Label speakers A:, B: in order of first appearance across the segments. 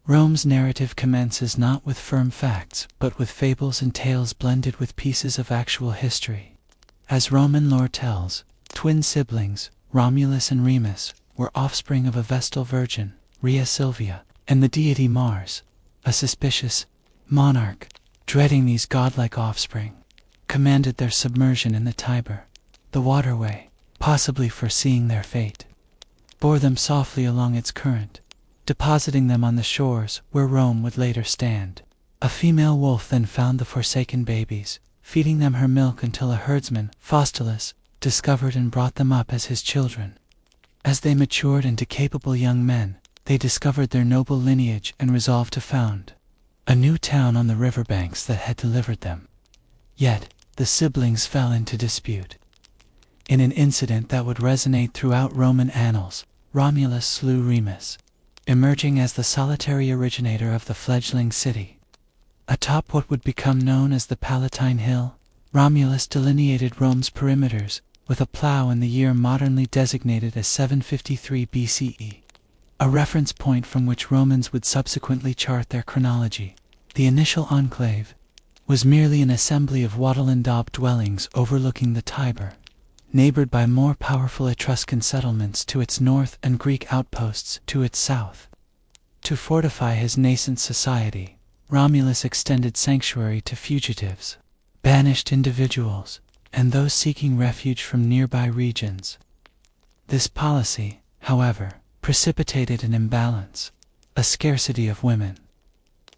A: Rome's narrative commences not with firm facts, but with fables and tales blended with pieces of actual history. As Roman lore tells, twin siblings, Romulus and Remus, were offspring of a Vestal virgin, Rhea Silvia, and the deity Mars, a suspicious monarch, dreading these godlike offspring, commanded their submersion in the Tiber, the waterway, possibly foreseeing their fate, bore them softly along its current, depositing them on the shores where Rome would later stand. A female wolf then found the forsaken babies, feeding them her milk until a herdsman, Faustulus, discovered and brought them up as his children. As they matured into capable young men, they discovered their noble lineage and resolved to found a new town on the riverbanks that had delivered them. Yet, the siblings fell into dispute. In an incident that would resonate throughout Roman annals, Romulus slew Remus, emerging as the solitary originator of the fledgling city. Atop what would become known as the Palatine Hill, Romulus delineated Rome's perimeters with a plow in the year modernly designated as 753 BCE, a reference point from which Romans would subsequently chart their chronology. The initial enclave was merely an assembly of wattle and daub dwellings overlooking the Tiber, neighbored by more powerful Etruscan settlements to its north and Greek outposts to its south. To fortify his nascent society, Romulus extended sanctuary to fugitives, banished individuals, and those seeking refuge from nearby regions. This policy, however, precipitated an imbalance, a scarcity of women.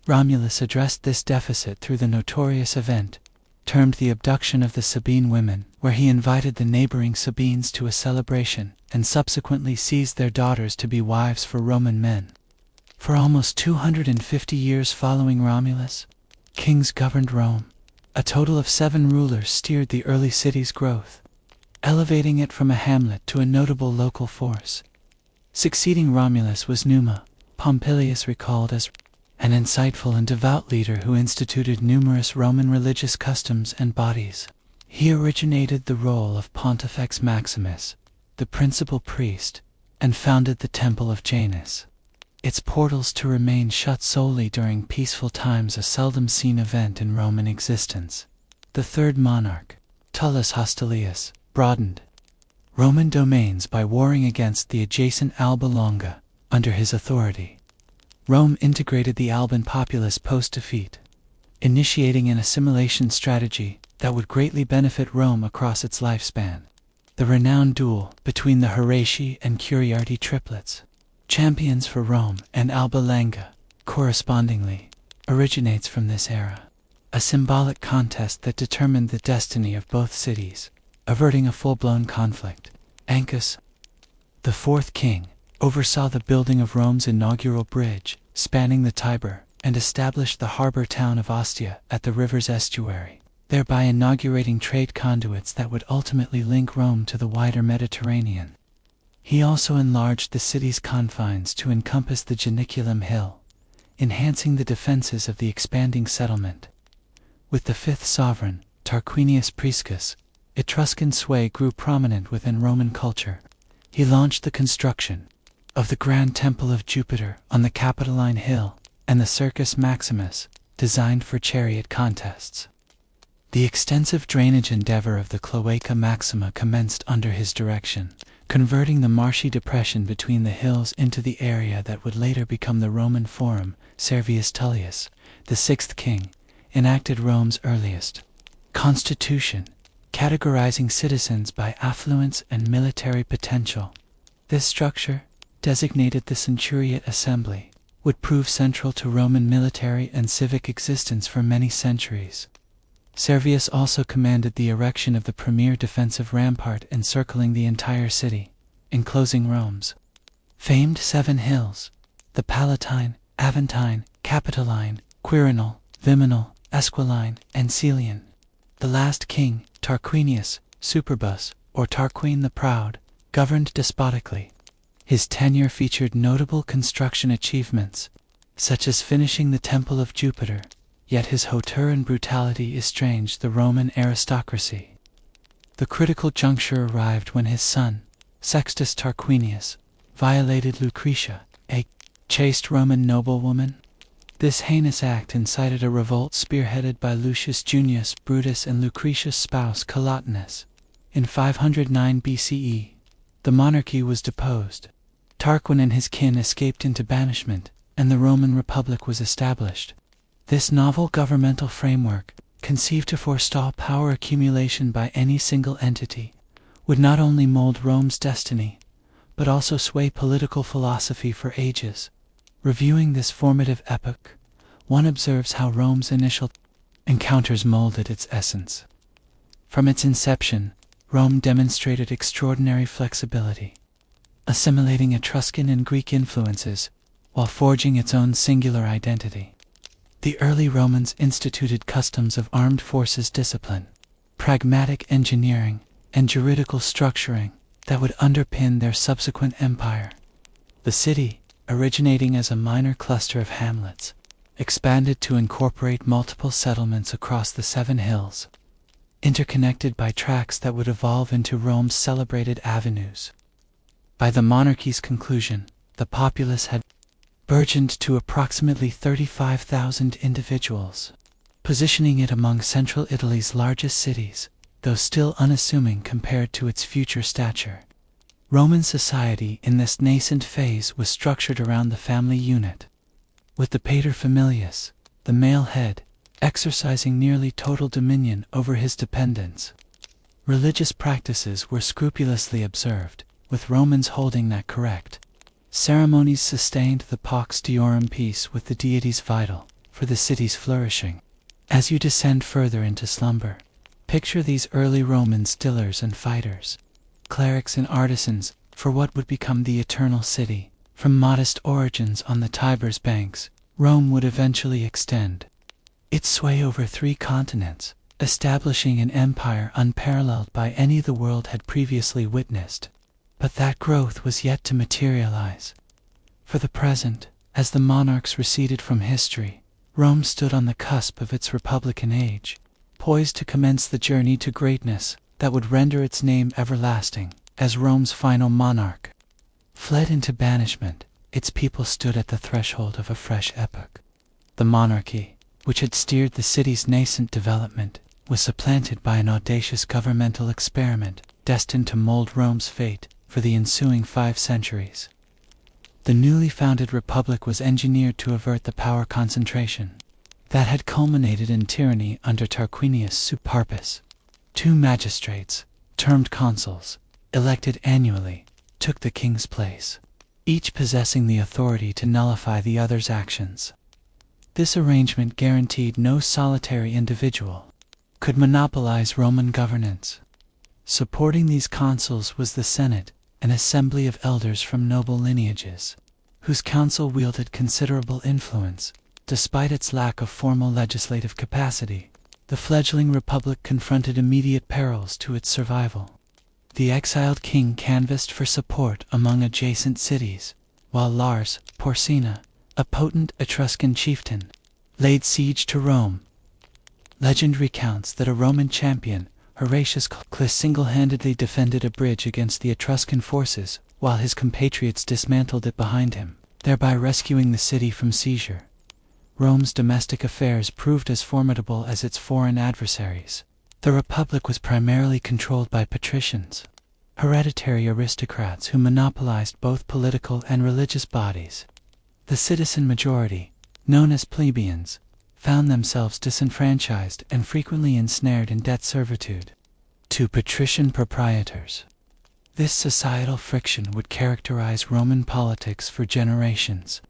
A: Romulus addressed this deficit through the notorious event termed the abduction of the Sabine women, where he invited the neighboring Sabines to a celebration and subsequently seized their daughters to be wives for Roman men. For almost 250 years following Romulus, kings governed Rome. A total of 7 rulers steered the early city's growth, elevating it from a hamlet to a notable local force. Succeeding Romulus was Numa, Pompilius recalled as an insightful and devout leader who instituted numerous Roman religious customs and bodies. He originated the role of Pontifex Maximus, the principal priest, and founded the Temple of Janus, its portals to remain shut solely during peaceful times, a seldom seen event in Roman existence. The third monarch, Tullus Hostilius, broadened Roman domains by warring against the adjacent Alba Longa under his authority. Rome integrated the Alban populace post-defeat, initiating an assimilation strategy that would greatly benefit Rome across its lifespan. The renowned duel between the Horatii and Curiarti triplets, champions for Rome and Alba Longa, correspondingly, originates from this era, a symbolic contest that determined the destiny of both cities, averting a full-blown conflict. Ancus, the fourth king, oversaw the building of Rome's inaugural bridge, spanning the Tiber, and established the harbor town of Ostia at the river's estuary, thereby inaugurating trade conduits that would ultimately link Rome to the wider Mediterranean. He also enlarged the city's confines to encompass the Janiculum Hill, enhancing the defenses of the expanding settlement. With the fifth sovereign, Tarquinius Priscus, Etruscan sway grew prominent within Roman culture. He launched the construction of the Grand Temple of Jupiter on the Capitoline Hill and the Circus Maximus, designed for chariot contests. The extensive drainage endeavor of the Cloaca Maxima commenced under his direction, converting the marshy depression between the hills into the area that would later become the Roman Forum. Servius Tullius, the sixth king, enacted Rome's earliest constitution, categorizing citizens by affluence and military potential. This structure, designated the Centuriate Assembly, would prove central to Roman military and civic existence for many centuries. Servius also commanded the erection of the premier defensive rampart encircling the entire city, enclosing Rome's famed 7 hills, the Palatine, Aventine, Capitoline, Quirinal, Viminal, Esquiline, and Celian. The last king, Tarquinius Superbus, or Tarquin the Proud, governed despotically. His tenure featured notable construction achievements, such as finishing the Temple of Jupiter, yet his hauteur and brutality estranged the Roman aristocracy. The critical juncture arrived when his son, Sextus Tarquinius, violated Lucretia, a chaste Roman noblewoman, This heinous act incited a revolt spearheaded by Lucius Junius Brutus and Lucretius' spouse Collatinus. In 509 BCE, the monarchy was deposed. Tarquin and his kin escaped into banishment, and the Roman Republic was established. This novel governmental framework, conceived to forestall power accumulation by any single entity, would not only mold Rome's destiny, but also sway political philosophy for ages. Reviewing this formative epoch, one observes how Rome's initial encounters molded its essence. From its inception, Rome demonstrated extraordinary flexibility, assimilating Etruscan and Greek influences while forging its own singular identity. The early Romans instituted customs of armed forces discipline, pragmatic engineering, and juridical structuring that would underpin their subsequent empire. The city, originating as a minor cluster of hamlets, expanded to incorporate multiple settlements across the 7 hills, interconnected by tracts that would evolve into Rome's celebrated avenues. By the monarchy's conclusion, the populace had burgeoned to approximately 35,000 individuals, positioning it among central Italy's largest cities, though still unassuming compared to its future stature. Roman society in this nascent phase was structured around the family unit, with the paterfamilias, the male head, exercising nearly total dominion over his dependents. Religious practices were scrupulously observed, with Romans holding that correct. Ceremonies sustained the pax deorum peace with the deities vital for the city's flourishing. As you descend further into slumber, picture these early Roman stillers and fighters, clerics and artisans for what would become the eternal city. From modest origins on the Tiber's banks, Rome would eventually extend its sway over 3 continents, establishing an empire unparalleled by any the world had previously witnessed. But that growth was yet to materialize. For the present, as the monarchs receded from history, Rome stood on the cusp of its republican age, poised to commence the journey to greatness that would render its name everlasting. As Rome's final monarch fled into banishment, its people stood at the threshold of a fresh epoch. The monarchy, which had steered the city's nascent development, was supplanted by an audacious governmental experiment destined to mold Rome's fate for the ensuing 5 centuries. The newly founded republic was engineered to avert the power concentration that had culminated in tyranny under Tarquinius Superbus. 2 magistrates, termed consuls, elected annually, took the king's place, each possessing the authority to nullify the other's actions. This arrangement guaranteed no solitary individual could monopolize Roman governance. Supporting these consuls was the Senate, an assembly of elders from noble lineages, whose council wielded considerable influence, despite its lack of formal legislative capacity. The fledgling republic confronted immediate perils to its survival. The exiled king canvassed for support among adjacent cities, while Lars Porsena, a potent Etruscan chieftain, laid siege to Rome. Legend recounts that a Roman champion, Horatius Clis, single-handedly defended a bridge against the Etruscan forces, while his compatriots dismantled it behind him, thereby rescuing the city from seizure. Rome's domestic affairs proved as formidable as its foreign adversaries. The Republic was primarily controlled by patricians, hereditary aristocrats who monopolized both political and religious bodies. The citizen majority, known as plebeians, found themselves disenfranchised and frequently ensnared in debt servitude to patrician proprietors. This societal friction would characterize Roman politics for generations.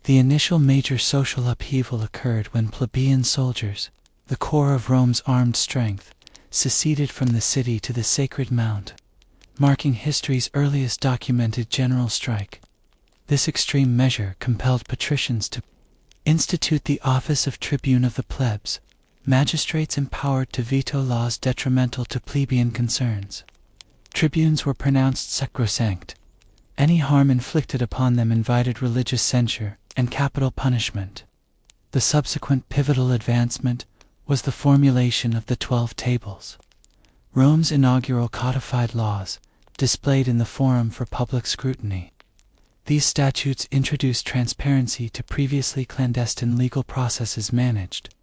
A: The initial major social upheaval occurred when plebeian soldiers, the core of Rome's armed strength, seceded from the city to the Sacred Mount, marking history's earliest documented general strike. This extreme measure compelled patricians to institute the office of tribune of the plebs, magistrates empowered to veto laws detrimental to plebeian concerns. Tribunes were pronounced sacrosanct. Any harm inflicted upon them invited religious censure and capital punishment. The subsequent pivotal advancement was the formulation of the 12 Tables, Rome's inaugural codified laws, displayed in the Forum for public scrutiny. These statutes introduced transparency to previously clandestine legal processes managed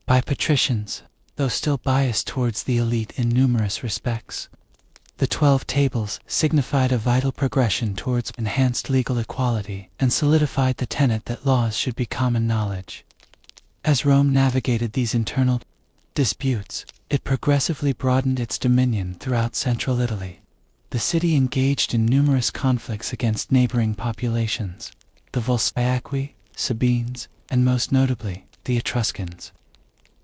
A: by patricians, though still biased towards the elite in numerous respects. The 12 Tables signified a vital progression towards enhanced legal equality and solidified the tenet that laws should be common knowledge. As Rome navigated these internal disputes, it progressively broadened its dominion throughout central Italy. The city engaged in numerous conflicts against neighboring populations, the Volsci, Sabines, and most notably, the Etruscans.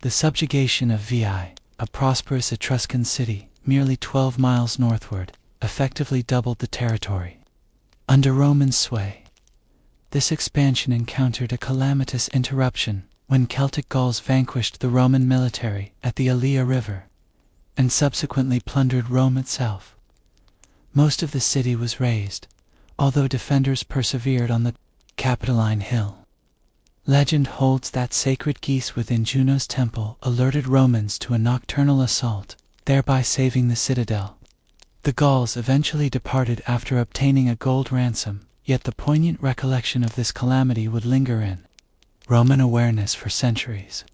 A: The subjugation of Veii, a prosperous Etruscan city, merely 12 miles northward, effectively doubled the territory. Under Roman sway, this expansion encountered a calamitous interruption when Celtic Gauls vanquished the Roman military at the Allia River and subsequently plundered Rome itself. Most of the city was razed, although defenders persevered on the Capitoline Hill. Legend holds that sacred geese within Juno's temple alerted Romans to a nocturnal assault, thereby saving the citadel. The Gauls eventually departed after obtaining a gold ransom, yet the poignant recollection of this calamity would linger in Roman awareness for centuries.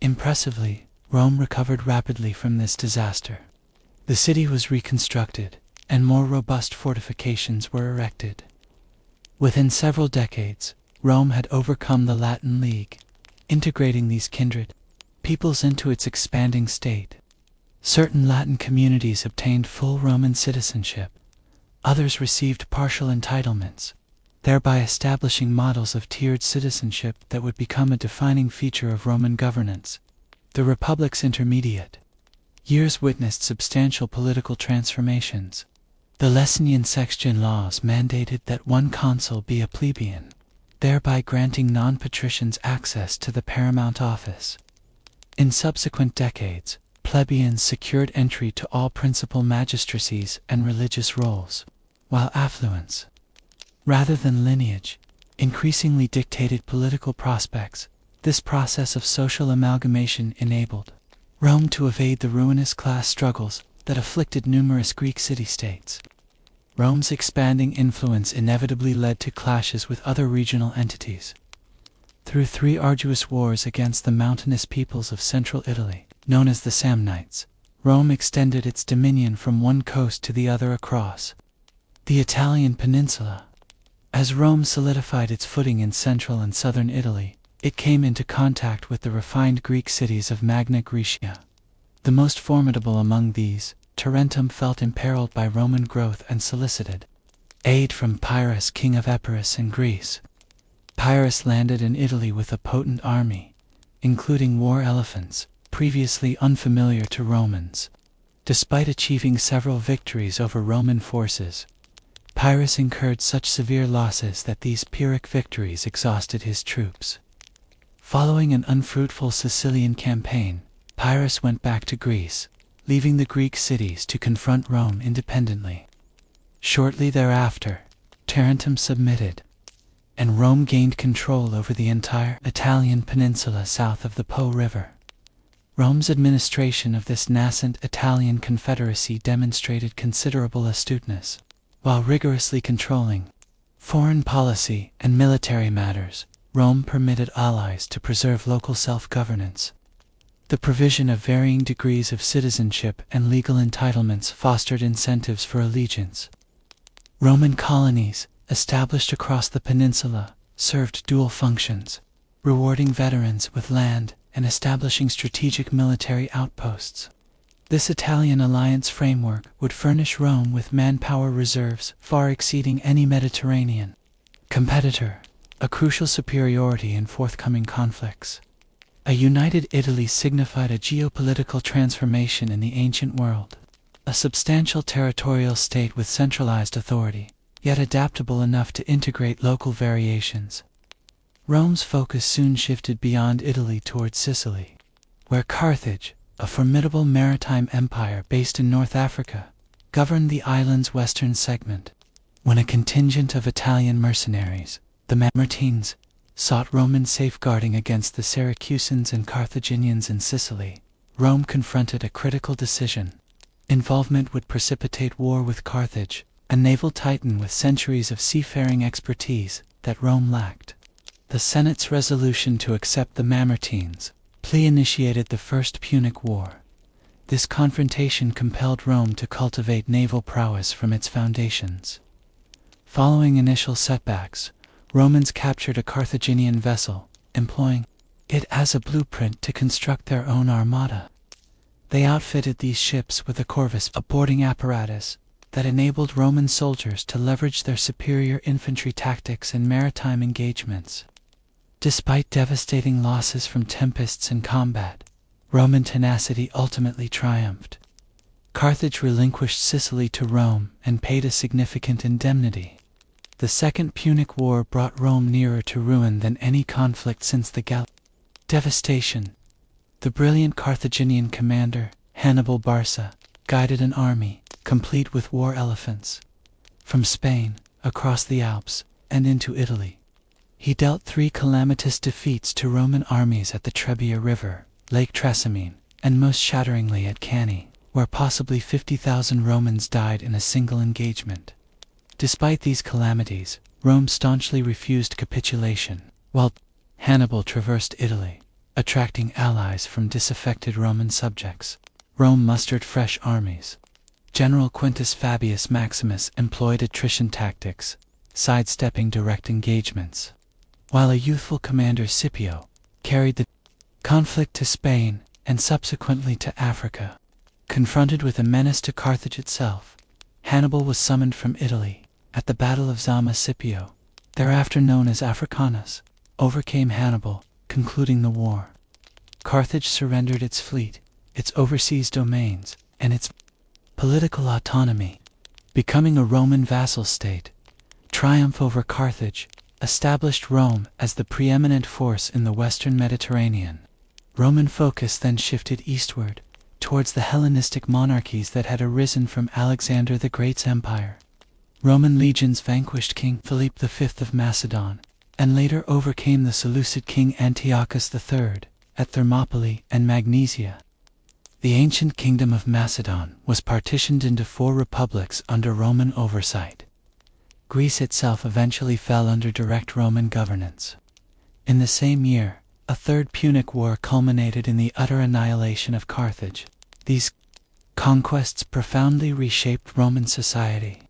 A: Impressively, Rome recovered rapidly from this disaster. The city was reconstructed, and more robust fortifications were erected. Within several decades, Rome had overcome the Latin League, integrating these kindred peoples into its expanding state. Certain Latin communities obtained full Roman citizenship, others received partial entitlements, thereby establishing models of tiered citizenship that would become a defining feature of Roman governance. The Republic's intermediate years witnessed substantial political transformations. The Licinian Sextian laws mandated that one consul be a plebeian, thereby granting non-patricians access to the paramount office. In subsequent decades, plebeians secured entry to all principal magistracies and religious roles, while affluence, rather than lineage, increasingly dictated political prospects. This process of social amalgamation enabled Rome to evade the ruinous class struggles that afflicted numerous Greek city-states. Rome's expanding influence inevitably led to clashes with other regional entities. Through 3 arduous wars against the mountainous peoples of central Italy, known as the Samnites, Rome extended its dominion from one coast to the other across the Italian peninsula. As Rome solidified its footing in central and southern Italy, it came into contact with the refined Greek cities of Magna Graecia. The most formidable among these, Tarentum, felt imperiled by Roman growth and solicited aid from Pyrrhus, king of Epirus in Greece. Pyrrhus landed in Italy with a potent army, including war elephants, previously unfamiliar to Romans. Despite achieving several victories over Roman forces, Pyrrhus incurred such severe losses that these Pyrrhic victories exhausted his troops. Following an unfruitful Sicilian campaign, Pyrrhus went back to Greece, leaving the Greek cities to confront Rome independently. Shortly thereafter, Tarentum submitted, and Rome gained control over the entire Italian peninsula south of the Po River. Rome's administration of this nascent Italian confederacy demonstrated considerable astuteness. While rigorously controlling foreign policy and military matters, Rome permitted allies to preserve local self-governance. The provision of varying degrees of citizenship and legal entitlements fostered incentives for allegiance. Roman colonies, established across the peninsula, served dual functions, rewarding veterans with land and establishing strategic military outposts. This Italian alliance framework would furnish Rome with manpower reserves far exceeding any Mediterranean competitor, a crucial superiority in forthcoming conflicts. A united Italy signified a geopolitical transformation in the ancient world, a substantial territorial state with centralized authority, yet adaptable enough to integrate local variations. Rome's focus soon shifted beyond Italy towards Sicily, where Carthage, a formidable maritime empire based in North Africa, governed the island's western segment. When a contingent of Italian mercenaries, the Mamertines, sought Roman safeguarding against the Syracusans and Carthaginians in Sicily, Rome confronted a critical decision. Involvement would precipitate war with Carthage, a naval titan with centuries of seafaring expertise that Rome lacked. The Senate's resolution to accept the Mamertines' plea initiated the First Punic War. This confrontation compelled Rome to cultivate naval prowess from its foundations. Following initial setbacks, Romans captured a Carthaginian vessel, employing it as a blueprint to construct their own armada. They outfitted these ships with a corvus, a boarding apparatus that enabled Roman soldiers to leverage their superior infantry tactics in maritime engagements. Despite devastating losses from tempests and combat, Roman tenacity ultimately triumphed. Carthage relinquished Sicily to Rome and paid a significant indemnity. The Second Punic War brought Rome nearer to ruin than any conflict since the Gallic devastation. The brilliant Carthaginian commander, Hannibal Barca, guided an army, complete with war elephants, from Spain, across the Alps, and into Italy. He dealt 3 calamitous defeats to Roman armies at the Trebia River, Lake Trasimene, and most shatteringly at Cannae, where possibly 50,000 Romans died in a single engagement. Despite these calamities, Rome staunchly refused capitulation, while Hannibal traversed Italy, attracting allies from disaffected Roman subjects. Rome mustered fresh armies. General Quintus Fabius Maximus employed attrition tactics, sidestepping direct engagements, while a youthful commander Scipio carried the conflict to Spain and subsequently to Africa. Confronted with a menace to Carthage itself, Hannibal was summoned from Italy. At the Battle of Zama, Scipio, thereafter known as Africanus, overcame Hannibal, concluding the war. Carthage surrendered its fleet, its overseas domains, and its political autonomy, becoming a Roman vassal state. Triumph over Carthage established Rome as the preeminent force in the western Mediterranean. Roman focus then shifted eastward, towards the Hellenistic monarchies that had arisen from Alexander the Great's empire. Roman legions vanquished King Philip V of Macedon, and later overcame the Seleucid king Antiochus III at Thermopylae and Magnesia. The ancient kingdom of Macedon was partitioned into 4 republics under Roman oversight. Greece itself eventually fell under direct Roman governance. In the same year, a Third Punic War culminated in the utter annihilation of Carthage. These conquests profoundly reshaped Roman society.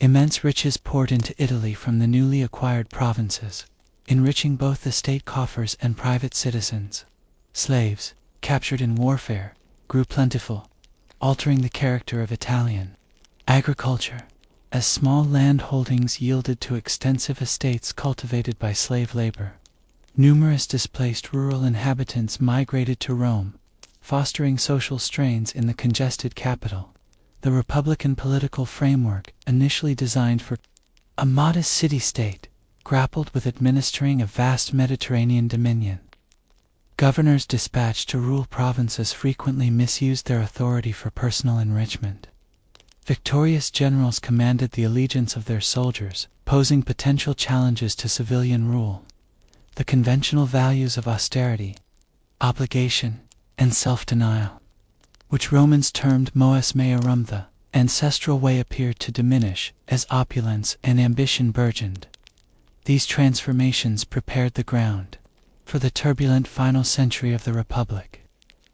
A: Immense riches poured into Italy from the newly acquired provinces, enriching both the state coffers and private citizens. Slaves, captured in warfare, grew plentiful, altering the character of Italian agriculture, as small land holdings yielded to extensive estates cultivated by slave labor. Numerous displaced rural inhabitants migrated to Rome, fostering social strains in the congested capital. The Republican political framework, initially designed for a modest city-state, grappled with administering a vast Mediterranean dominion. Governors dispatched to rule provinces frequently misused their authority for personal enrichment. Victorious generals commanded the allegiance of their soldiers, posing potential challenges to civilian rule. The conventional values of austerity, obligation, and self-denial, which Romans termed mos meorum, the ancestral way, appeared to diminish as opulence and ambition burgeoned. These transformations prepared the ground for the turbulent final century of the Republic.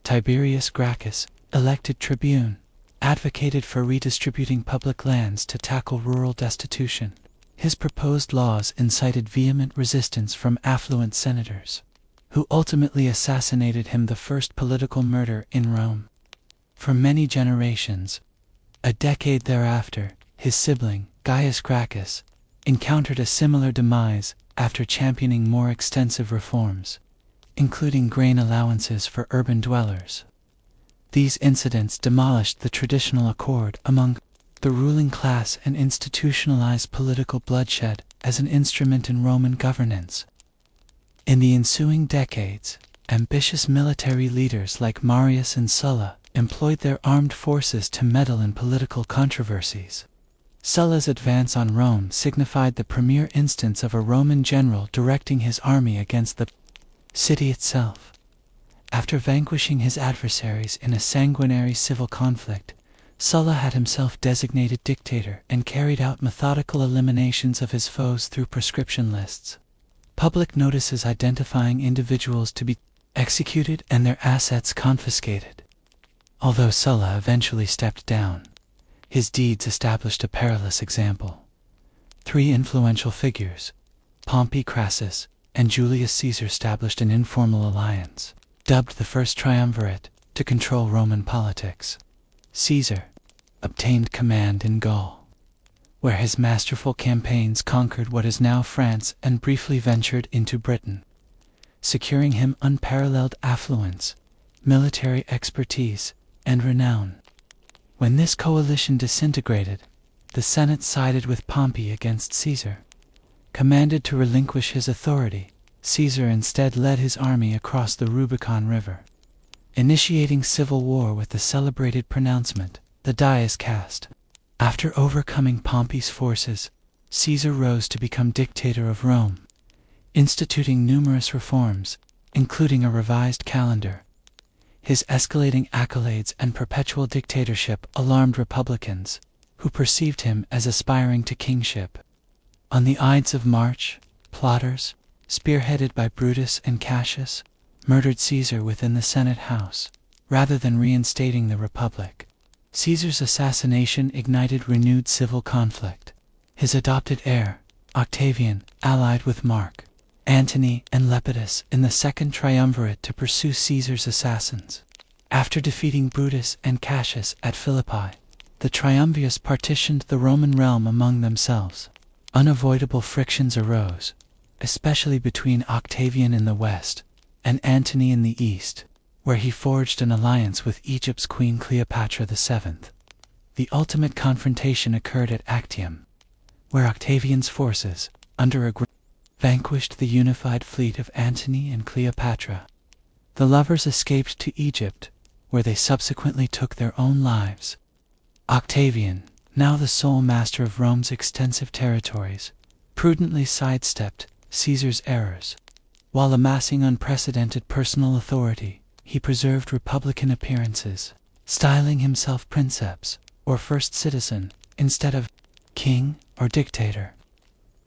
A: Tiberius Gracchus, elected tribune, advocated for redistributing public lands to tackle rural destitution. His proposed laws incited vehement resistance from affluent senators, who ultimately assassinated him, the first political murder in Rome. For many generations, a decade thereafter, his sibling, Gaius Gracchus, encountered a similar demise after championing more extensive reforms, including grain allowances for urban dwellers. These incidents demolished the traditional accord among the ruling class and institutionalized political bloodshed as an instrument in Roman governance. In the ensuing decades, ambitious military leaders like Marius and Sulla employed their armed forces to meddle in political controversies. Sulla's advance on Rome signified the premier instance of a Roman general directing his army against the city itself. After vanquishing his adversaries in a sanguinary civil conflict, Sulla had himself designated dictator and carried out methodical eliminations of his foes through prescription lists. Public notices identifying individuals to be executed and their assets confiscated. Although Sulla eventually stepped down, his deeds established a perilous example. 3 influential figures, Pompey, Crassus, and Julius Caesar, established an informal alliance, dubbed the First Triumvirate, to control Roman politics. Caesar obtained command in Gaul, where his masterful campaigns conquered what is now France and briefly ventured into Britain, securing him unparalleled affluence, military expertise, and renown. When this coalition disintegrated, the Senate sided with Pompey against Caesar. Commanded to relinquish his authority, Caesar instead led his army across the Rubicon River, initiating civil war with the celebrated pronouncement, "The die is cast." After overcoming Pompey's forces, Caesar rose to become dictator of Rome, instituting numerous reforms, including a revised calendar. His escalating accolades and perpetual dictatorship alarmed Republicans, who perceived him as aspiring to kingship. On the Ides of March, plotters, spearheaded by Brutus and Cassius, murdered Caesar within the Senate House, rather than reinstating the Republic. Caesar's assassination ignited renewed civil conflict. His adopted heir, Octavian, allied with Mark, Antony, and Lepidus in the Second Triumvirate to pursue Caesar's assassins. After defeating Brutus and Cassius at Philippi, the triumvirs partitioned the Roman realm among themselves. Unavoidable frictions arose, especially between Octavian in the west and Antony in the east, where he forged an alliance with Egypt's Queen Cleopatra VII. The ultimate confrontation occurred at Actium, where Octavian's forces, under a vanquished the unified fleet of Antony and Cleopatra. The lovers escaped to Egypt, where they subsequently took their own lives. Octavian, now the sole master of Rome's extensive territories, prudently sidestepped Caesar's errors. While amassing unprecedented personal authority, he preserved republican appearances, styling himself princeps, or first citizen, instead of king or dictator.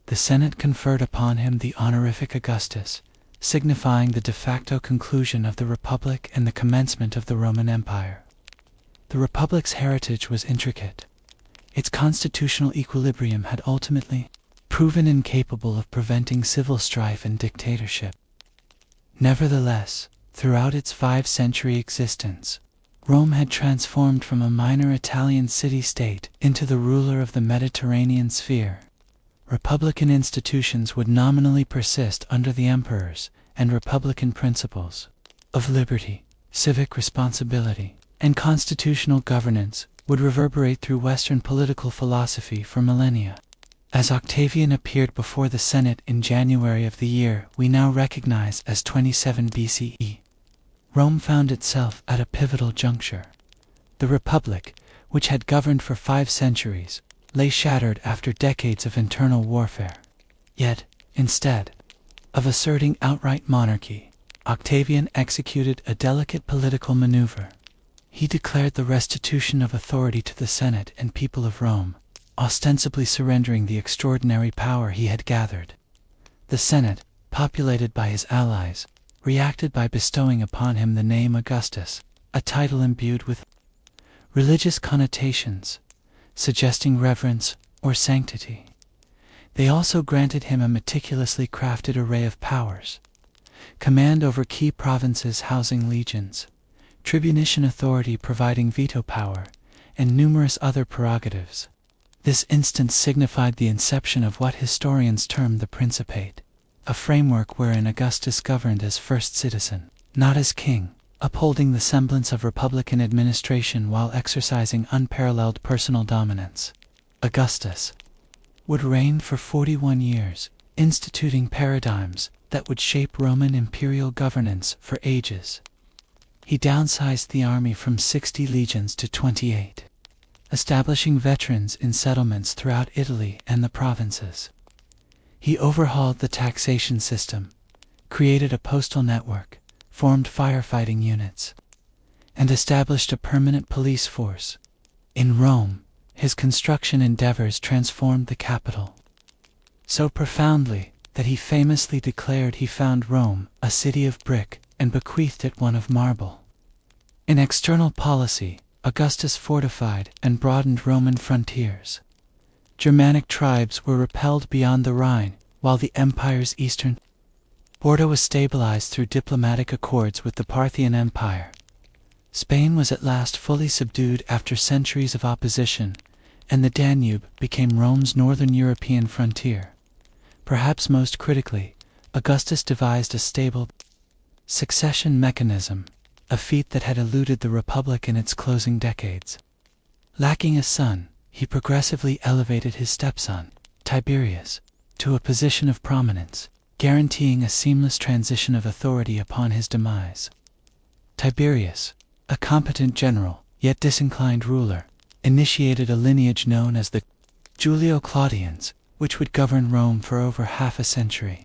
A: The Senate conferred upon him the honorific Augustus, signifying the de facto conclusion of the Republic and the commencement of the Roman Empire. The Republic's heritage was intricate. Its constitutional equilibrium had ultimately proven incapable of preventing civil strife and dictatorship. Nevertheless, throughout its 5-century existence, Rome had transformed from a minor Italian city-state into the ruler of the Mediterranean sphere. Republican institutions would nominally persist under the emperors, and republican principles of liberty, civic responsibility, and constitutional governance would reverberate through Western political philosophy for millennia. As Octavian appeared before the Senate in January of the year we now recognize as 27 BCE, Rome found itself at a pivotal juncture. The Republic, which had governed for 5 centuries, lay shattered after decades of internal warfare. Yet, instead of asserting outright monarchy, Octavian executed a delicate political maneuver. He declared the restitution of authority to the Senate and people of Rome, ostensibly surrendering the extraordinary power he had gathered. The Senate, populated by his allies, reacted by bestowing upon him the name Augustus, a title imbued with religious connotations, suggesting reverence or sanctity. They also granted him a meticulously crafted array of powers: command over key provinces housing legions, tribunician authority providing veto power, and numerous other prerogatives. This instance signified the inception of what historians term the Principate, a framework wherein Augustus governed as first citizen, not as king, upholding the semblance of republican administration while exercising unparalleled personal dominance. Augustus would reign for 41 years, instituting paradigms that would shape Roman imperial governance for ages. He downsized the army from 60 legions to 28. Establishing veterans in settlements throughout Italy and the provinces. He overhauled the taxation system, created a postal network, formed firefighting units, and established a permanent police force. In Rome, his construction endeavors transformed the capital so profoundly that he famously declared he found Rome a city of brick and bequeathed it one of marble. In external policy, Augustus fortified and broadened Roman frontiers. Germanic tribes were repelled beyond the Rhine, while the empire's eastern border was stabilized through diplomatic accords with the Parthian Empire. Spain was at last fully subdued after centuries of opposition, and the Danube became Rome's northern European frontier. Perhaps most critically, Augustus devised a stable succession mechanism, a feat that had eluded the Republic in its closing decades. Lacking a son, he progressively elevated his stepson, Tiberius, to a position of prominence, guaranteeing a seamless transition of authority upon his demise. Tiberius, a competent general, yet disinclined ruler, initiated a lineage known as the Julio-Claudians, which would govern Rome for over half a century.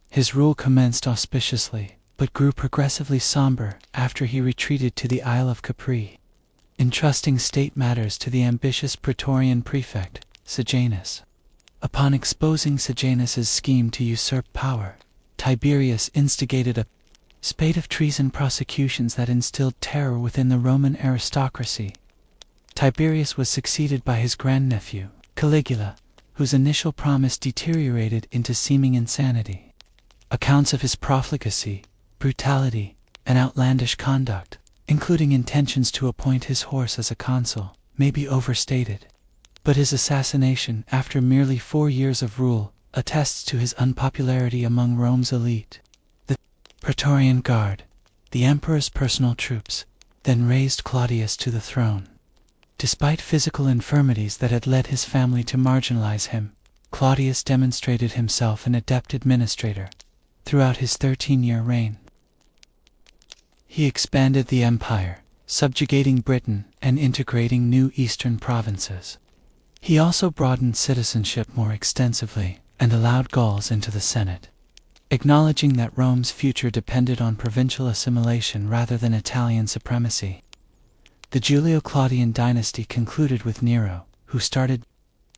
A: His rule commenced auspiciously, but grew progressively somber after he retreated to the Isle of Capri, entrusting state matters to the ambitious Praetorian prefect, Sejanus. Upon exposing Sejanus's scheme to usurp power, Tiberius instigated a spate of treason prosecutions that instilled terror within the Roman aristocracy. Tiberius was succeeded by his grandnephew, Caligula, whose initial promise deteriorated into seeming insanity. Accounts of his profligacy, brutality, and outlandish conduct, including intentions to appoint his horse as a consul, may be overstated. But his assassination, after merely 4 years of rule, attests to his unpopularity among Rome's elite. The Praetorian Guard, the emperor's personal troops, then raised Claudius to the throne. Despite physical infirmities that had led his family to marginalize him, Claudius demonstrated himself an adept administrator throughout his 13-year reign. He expanded the empire, subjugating Britain and integrating new eastern provinces. He also broadened citizenship more extensively and allowed Gauls into the Senate, acknowledging that Rome's future depended on provincial assimilation rather than Italian supremacy. The Julio-Claudian dynasty concluded with Nero, who started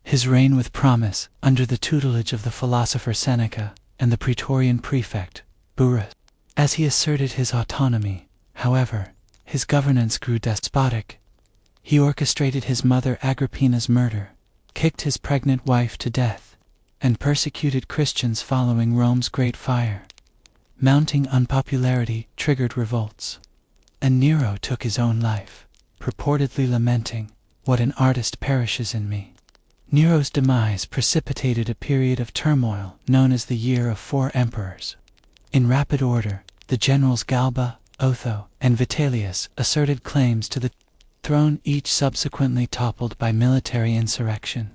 A: his reign with promise under the tutelage of the philosopher Seneca and the Praetorian prefect, Burrus. As he asserted his autonomy, however, his governance grew despotic. He orchestrated his mother Agrippina's murder, kicked his pregnant wife to death, and persecuted Christians following Rome's Great Fire. Mounting unpopularity triggered revolts, and Nero took his own life, purportedly lamenting, "What an artist perishes in me." Nero's demise precipitated a period of turmoil known as the Year of 4 Emperors. In rapid order, the generals Galba, Otho, and Vitellius asserted claims to the throne, each subsequently toppled by military insurrection.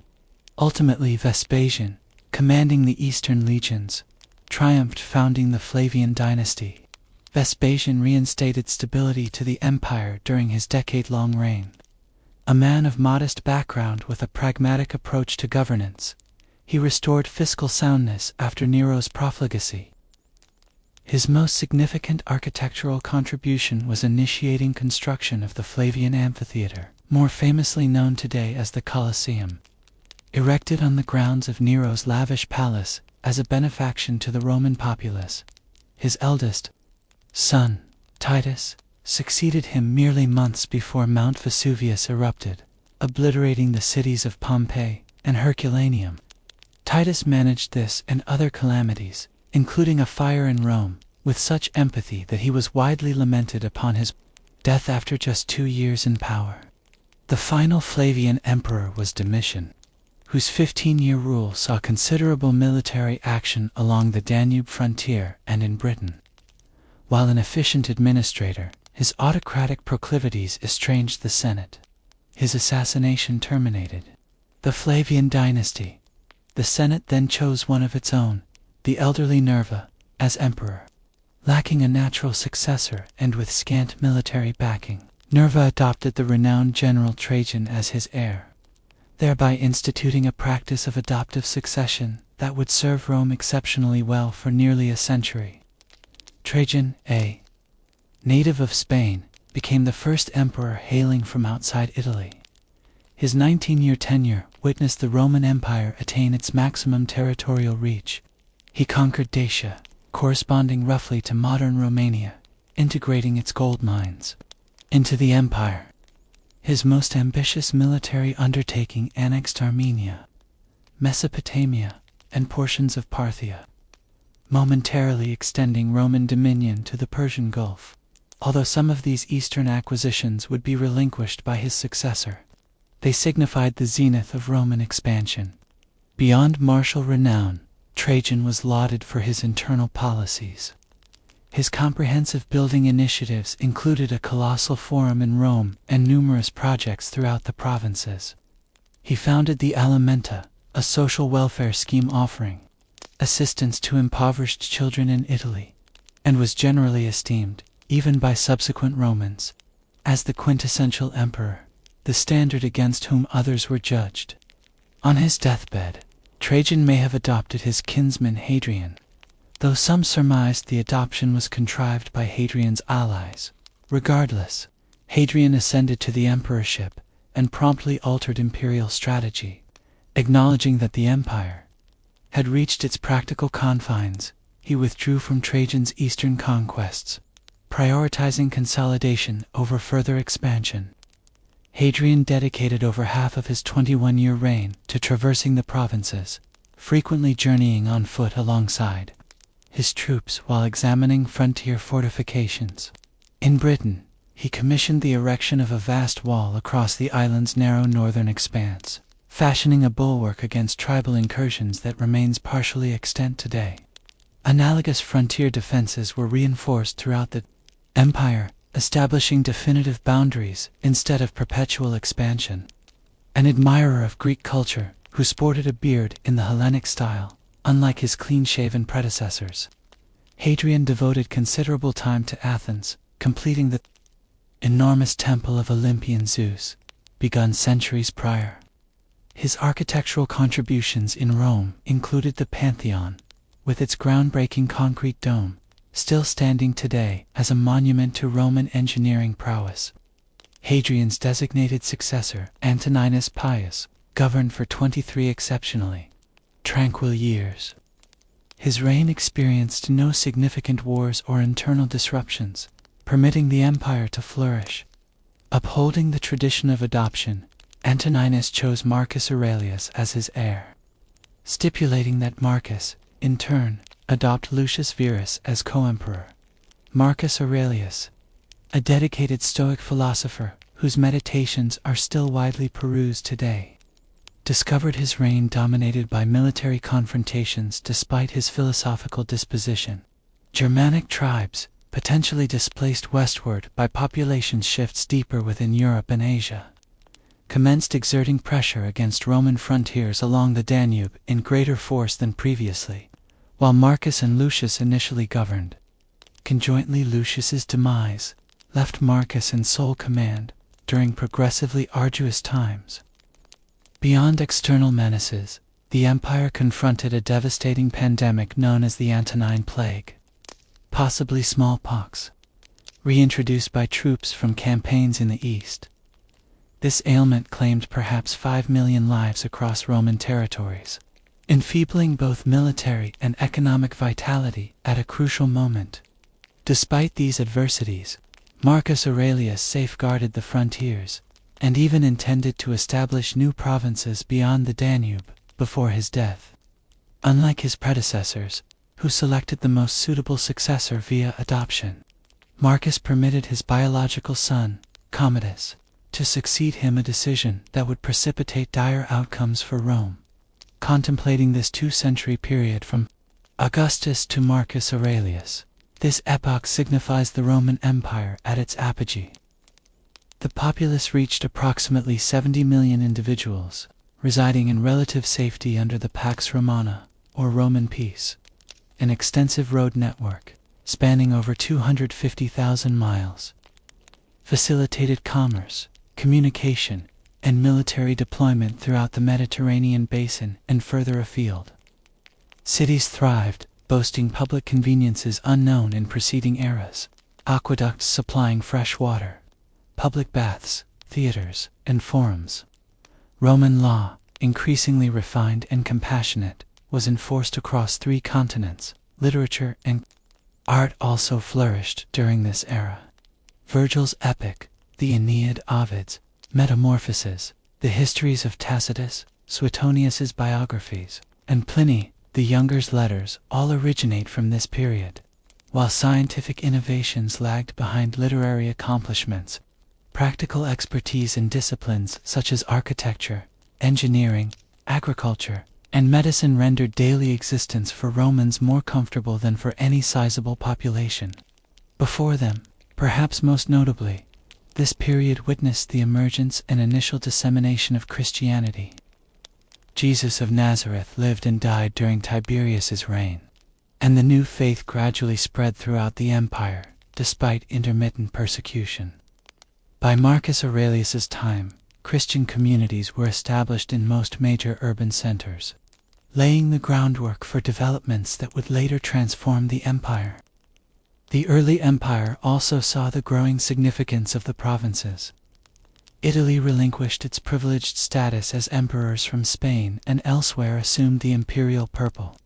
A: Ultimately, Vespasian, commanding the Eastern legions, triumphed, founding the Flavian dynasty. Vespasian reinstated stability to the empire during his decade-long reign. A man of modest background with a pragmatic approach to governance, he restored fiscal soundness after Nero's profligacy. His most significant architectural contribution was initiating construction of the Flavian Amphitheater, more famously known today as the Colosseum. Erected on the grounds of Nero's lavish palace as a benefaction to the Roman populace, his eldest son, Titus, succeeded him merely months before Mount Vesuvius erupted, obliterating the cities of Pompeii and Herculaneum. Titus managed this and other calamities, including a fire in Rome, with such empathy that he was widely lamented upon his death after just 2 years in power. The final Flavian emperor was Domitian, whose 15-year rule saw considerable military action along the Danube frontier and in Britain. While an efficient administrator, his autocratic proclivities estranged the Senate. His assassination terminated the Flavian dynasty. The Senate then chose one of its own, the elderly Nerva, as emperor. Lacking a natural successor and with scant military backing, Nerva adopted the renowned general Trajan as his heir, thereby instituting a practice of adoptive succession that would serve Rome exceptionally well for nearly a century. Trajan, a native of Spain, became the first emperor hailing from outside Italy. His 19-year tenure witnessed the Roman Empire attain its maximum territorial reach. He conquered Dacia, corresponding roughly to modern Romania, integrating its gold mines into the empire. His most ambitious military undertaking annexed Armenia, Mesopotamia, and portions of Parthia, momentarily extending Roman dominion to the Persian Gulf, although some of these eastern acquisitions would be relinquished by his successor. They signified the zenith of Roman expansion. Beyond martial renown, Trajan was lauded for his internal policies. His comprehensive building initiatives included a colossal forum in Rome and numerous projects throughout the provinces. He founded the Alimenta, a social welfare scheme offering assistance to impoverished children in Italy, and was generally esteemed, even by subsequent Romans, as the quintessential emperor, the standard against whom others were judged. On his deathbed, Trajan may have adopted his kinsman Hadrian, though some surmised the adoption was contrived by Hadrian's allies. Regardless, Hadrian ascended to the emperorship and promptly altered imperial strategy. Acknowledging that the empire had reached its practical confines, he withdrew from Trajan's eastern conquests, prioritizing consolidation over further expansion. Hadrian dedicated over half of his 21-year reign to traversing the provinces, frequently journeying on foot alongside his troops while examining frontier fortifications. In Britain, he commissioned the erection of a vast wall across the island's narrow northern expanse, fashioning a bulwark against tribal incursions that remains partially extant today. Analogous frontier defenses were reinforced throughout the empire, establishing definitive boundaries instead of perpetual expansion. An admirer of Greek culture, who sported a beard in the Hellenic style, unlike his clean-shaven predecessors, Hadrian devoted considerable time to Athens, completing the enormous temple of Olympian Zeus, begun centuries prior. His architectural contributions in Rome included the Pantheon, with its groundbreaking concrete dome, still standing today as a monument to Roman engineering prowess. Hadrian's designated successor, Antoninus Pius, governed for 23 exceptionally tranquil years. His reign experienced no significant wars or internal disruptions, permitting the empire to flourish. Upholding the tradition of adoption, Antoninus chose Marcus Aurelius as his heir, stipulating that Marcus, in turn, adopt Lucius Verus as co-emperor. Marcus Aurelius, a dedicated Stoic philosopher whose meditations are still widely perused today, discovered his reign dominated by military confrontations despite his philosophical disposition. Germanic tribes, potentially displaced westward by population shifts deeper within Europe and Asia, commenced exerting pressure against Roman frontiers along the Danube in greater force than previously, while Marcus and Lucius initially governed conjointly. Lucius's demise left Marcus in sole command during progressively arduous times. Beyond external menaces, the empire confronted a devastating pandemic known as the Antonine Plague, possibly smallpox, reintroduced by troops from campaigns in the east. This ailment claimed perhaps 5 million lives across Roman territories, enfeebling both military and economic vitality at a crucial moment. Despite these adversities, Marcus Aurelius safeguarded the frontiers, and even intended to establish new provinces beyond the Danube before his death. Unlike his predecessors, who selected the most suitable successor via adoption, Marcus permitted his biological son, Commodus, to succeed him, a decision that would precipitate dire outcomes for Rome. Contemplating this 2-century period from Augustus to Marcus Aurelius, this epoch signifies the Roman Empire at its apogee. The populace reached approximately 70 million individuals, residing in relative safety under the Pax Romana, or Roman peace. An extensive road network, spanning over 250,000 miles, facilitated commerce, communication, and military deployment throughout the Mediterranean basin and further afield. Cities thrived, boasting public conveniences unknown in preceding eras, aqueducts supplying fresh water, public baths, theaters, and forums, Roman law, increasingly refined and compassionate, was enforced across 3 continents. Literature and art also flourished during this era. Virgil's epic, the Aeneid, Ovid's Metamorphoses, the histories of Tacitus, Suetonius's biographies, and Pliny the Younger's letters all originate from this period. While scientific innovations lagged behind literary accomplishments, practical expertise in disciplines such as architecture, engineering, agriculture, and medicine rendered daily existence for Romans more comfortable than for any sizable population. Before them, perhaps most notably, this period witnessed the emergence and initial dissemination of Christianity. Jesus of Nazareth lived and died during Tiberius's reign, and the new faith gradually spread throughout the empire, despite intermittent persecution. By Marcus Aurelius's time, Christian communities were established in most major urban centers, laying the groundwork for developments that would later transform the empire. The early empire also saw the growing significance of the provinces. Italy relinquished its privileged status as emperors from Spain and elsewhere assumed the imperial purple.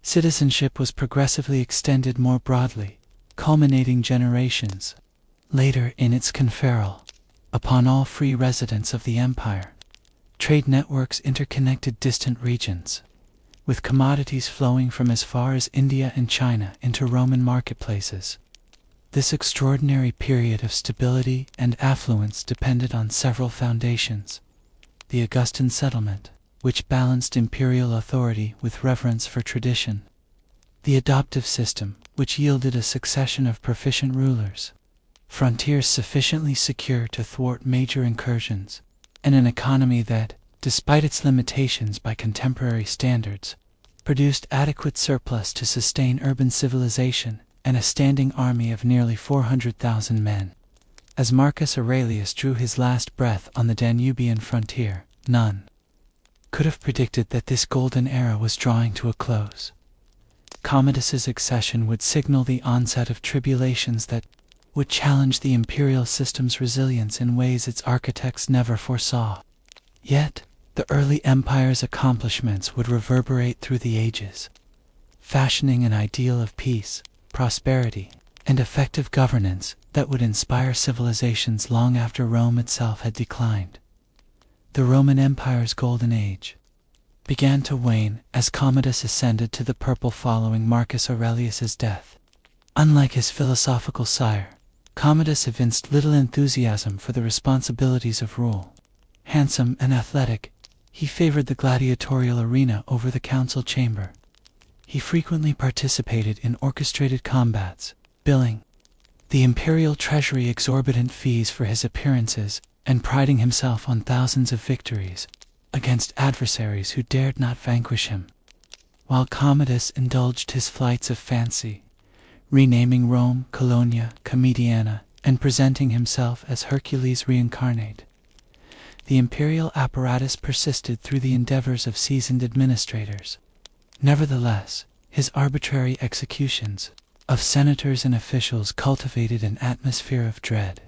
A: Citizenship was progressively extended more broadly, culminating generations later in its conferral upon all free residents of the empire. Trade networks interconnected distant regions, with commodities flowing from as far as India and China into Roman marketplaces. This extraordinary period of stability and affluence depended on several foundations. The Augustan settlement, which balanced imperial authority with reverence for tradition. The adoptive system, which yielded a succession of proficient rulers. Frontiers sufficiently secure to thwart major incursions, and an economy that, despite its limitations by contemporary standards, produced adequate surplus to sustain urban civilization and a standing army of nearly 400,000 men. As Marcus Aurelius drew his last breath on the Danubian frontier, none could have predicted that this golden era was drawing to a close. Commodus's accession would signal the onset of tribulations that would challenge the imperial system's resilience in ways its architects never foresaw. Yet, the early empire's accomplishments would reverberate through the ages, fashioning an ideal of peace, prosperity, and effective governance that would inspire civilizations long after Rome itself had declined. The Roman Empire's golden age began to wane as Commodus ascended to the purple following Marcus Aurelius's death. Unlike his philosophical sire, Commodus evinced little enthusiasm for the responsibilities of rule. Handsome and athletic, he favored the gladiatorial arena over the council chamber. He frequently participated in orchestrated combats, billing the imperial treasury exorbitant fees for his appearances and priding himself on thousands of victories against adversaries who dared not vanquish him. While Commodus indulged his flights of fancy, renaming Rome Colonia Comediana and presenting himself as Hercules reincarnate, the imperial apparatus persisted through the endeavors of seasoned administrators. Nevertheless, his arbitrary executions of senators and officials cultivated an atmosphere of dread.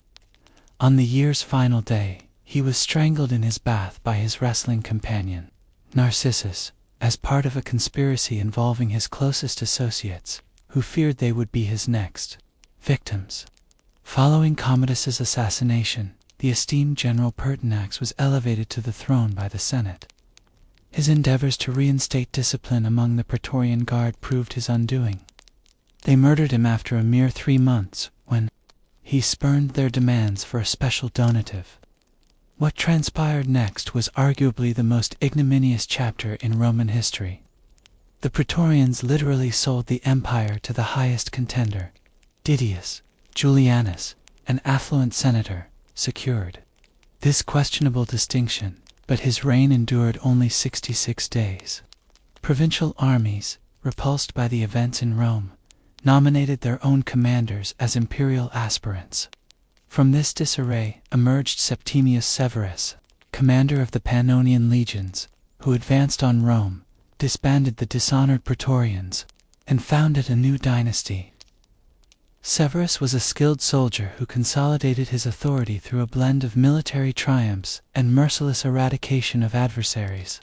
A: On the year's final day, he was strangled in his bath by his wrestling companion, Narcissus, as part of a conspiracy involving his closest associates, who feared they would be his next victims. Following Commodus's assassination, the esteemed General Pertinax was elevated to the throne by the Senate. His endeavors to reinstate discipline among the Praetorian Guard proved his undoing. They murdered him after a mere 3 months, when he spurned their demands for a special donative. What transpired next was arguably the most ignominious chapter in Roman history. The Praetorians literally sold the empire to the highest contender. Didius Julianus, an affluent senator, secured this questionable distinction, but his reign endured only 66 days. Provincial armies, repulsed by the events in Rome, nominated their own commanders as imperial aspirants. From this disarray emerged Septimius Severus, commander of the Pannonian legions, who advanced on Rome, disbanded the dishonored Praetorians, and founded a new dynasty. Severus was a skilled soldier who consolidated his authority through a blend of military triumphs and merciless eradication of adversaries.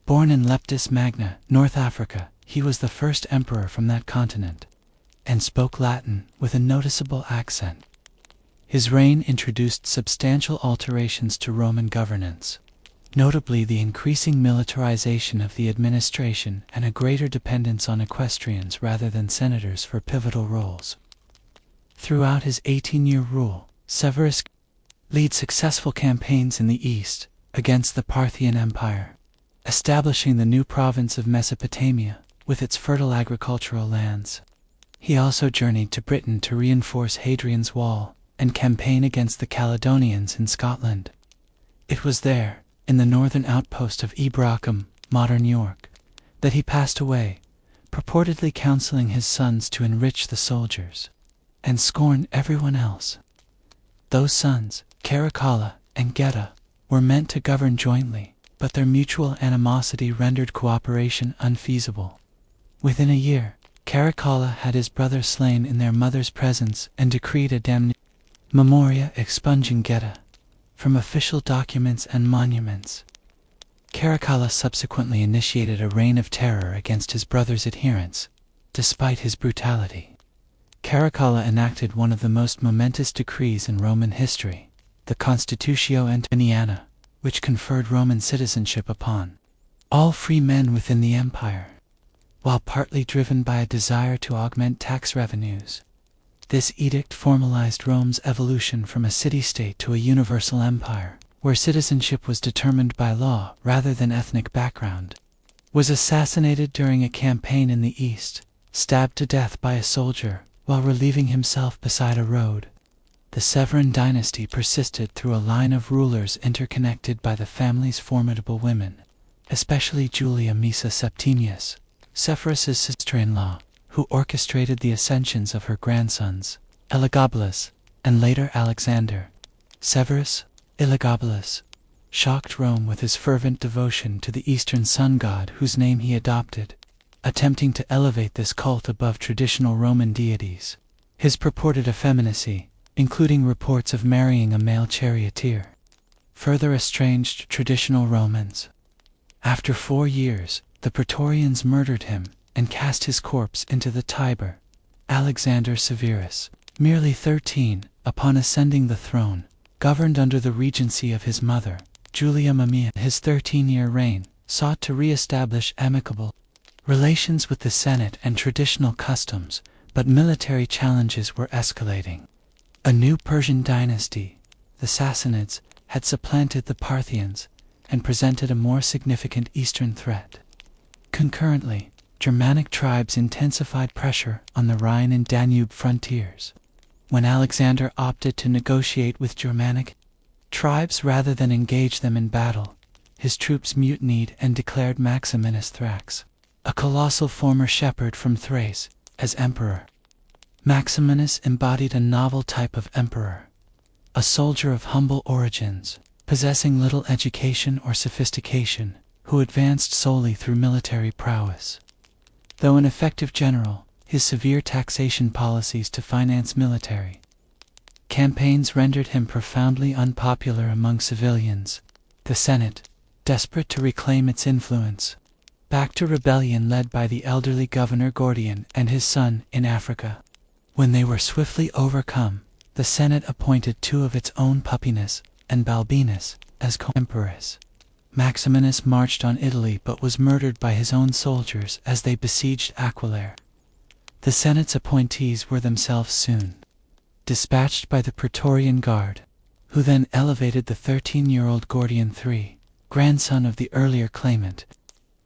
A: Born in Leptis Magna, North Africa, he was the first emperor from that continent, and spoke Latin with a noticeable accent. His reign introduced substantial alterations to Roman governance, notably the increasing militarization of the administration and a greater dependence on equestrians rather than senators for pivotal roles. Throughout his 18-year rule, Severus led successful campaigns in the east against the Parthian Empire, establishing the new province of Mesopotamia with its fertile agricultural lands. He also journeyed to Britain to reinforce Hadrian's Wall and campaign against the Caledonians in Scotland. It was there, in the northern outpost of Ebracum, modern York, that he passed away, purportedly counseling his sons to enrich the soldiers and scorn everyone else. Those sons, Caracalla and Geta, were meant to govern jointly, but their mutual animosity rendered cooperation unfeasible. Within a year, Caracalla had his brother slain in their mother's presence and decreed a damnation memoria expunging Geta from official documents and monuments. Caracalla subsequently initiated a reign of terror against his brother's adherents, despite his brutality. Caracalla enacted one of the most momentous decrees in Roman history, the Constitutio Antoniana, which conferred Roman citizenship upon all free men within the empire. While partly driven by a desire to augment tax revenues, this edict formalized Rome's evolution from a city-state to a universal empire, where citizenship was determined by law rather than ethnic background. Was assassinated during a campaign in the east, stabbed to death by a soldier while relieving himself beside a road. The Severan dynasty persisted through a line of rulers interconnected by the family's formidable women, especially Julia Maesa Septimius, Severus's sister-in-law, who orchestrated the ascensions of her grandsons, Elagabalus, and later Alexander. Severus, Elagabalus, shocked Rome with his fervent devotion to the Eastern sun god whose name he adopted, attempting to elevate this cult above traditional Roman deities. His purported effeminacy, including reports of marrying a male charioteer, further estranged traditional Romans. After 4 years, the Praetorians murdered him and cast his corpse into the Tiber. Alexander Severus, merely 13, upon ascending the throne, governed under the regency of his mother, Julia Mamaea. His 13-year reign sought to re-establish amicable relations with the Senate and traditional customs, but military challenges were escalating. A new Persian dynasty, the Sassanids, had supplanted the Parthians and presented a more significant eastern threat. Concurrently, Germanic tribes intensified pressure on the Rhine and Danube frontiers. When Alexander opted to negotiate with Germanic tribes rather than engage them in battle, his troops mutinied and declared Maximinus Thrax, a colossal former shepherd from Thrace, as emperor. Maximinus embodied a novel type of emperor, a soldier of humble origins, possessing little education or sophistication, who advanced solely through military prowess. Though an effective general, his severe taxation policies to finance military campaigns rendered him profoundly unpopular among civilians. The Senate, desperate to reclaim its influence, backed a rebellion led by the elderly governor Gordian and his son in Africa. When they were swiftly overcome, the Senate appointed 2 of its own, Puppinus and Balbinus, as co-emperors. Maximinus marched on Italy but was murdered by his own soldiers as they besieged Aquileia. The Senate's appointees were themselves soon dispatched by the Praetorian Guard, who then elevated the 13-year-old Gordian III, grandson of the earlier claimant.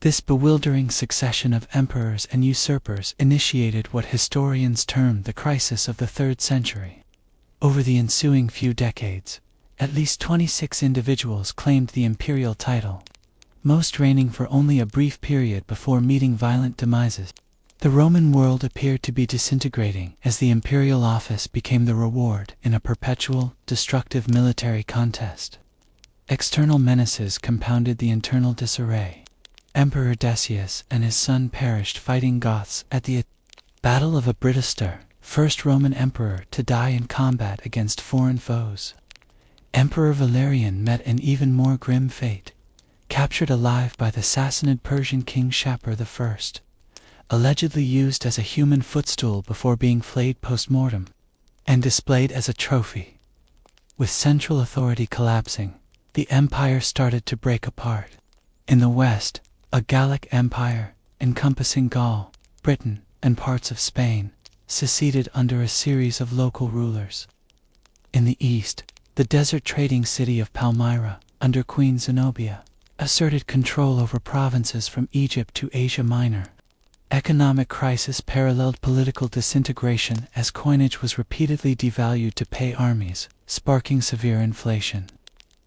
A: This bewildering succession of emperors and usurpers initiated what historians term the crisis of the 3rd century. Over the ensuing few decades, at least 26 individuals claimed the imperial title, most reigning for only a brief period before meeting violent demises. The Roman world appeared to be disintegrating as the imperial office became the reward in a perpetual, destructive military contest. External menaces compounded the internal disarray. Emperor Decius and his son perished fighting Goths at the Battle of Abritastar, first Roman emperor to die in combat against foreign foes. Emperor Valerian met an even more grim fate, captured alive by the Sassanid Persian king Shapur I, allegedly used as a human footstool before being flayed post-mortem, and displayed as a trophy. With central authority collapsing, the empire started to break apart. In the west, a Gallic empire, encompassing Gaul, Britain, and parts of Spain, seceded under a series of local rulers. In the east, the desert trading city of Palmyra, under Queen Zenobia, asserted control over provinces from Egypt to Asia Minor. Economic crisis paralleled political disintegration as coinage was repeatedly devalued to pay armies, sparking severe inflation.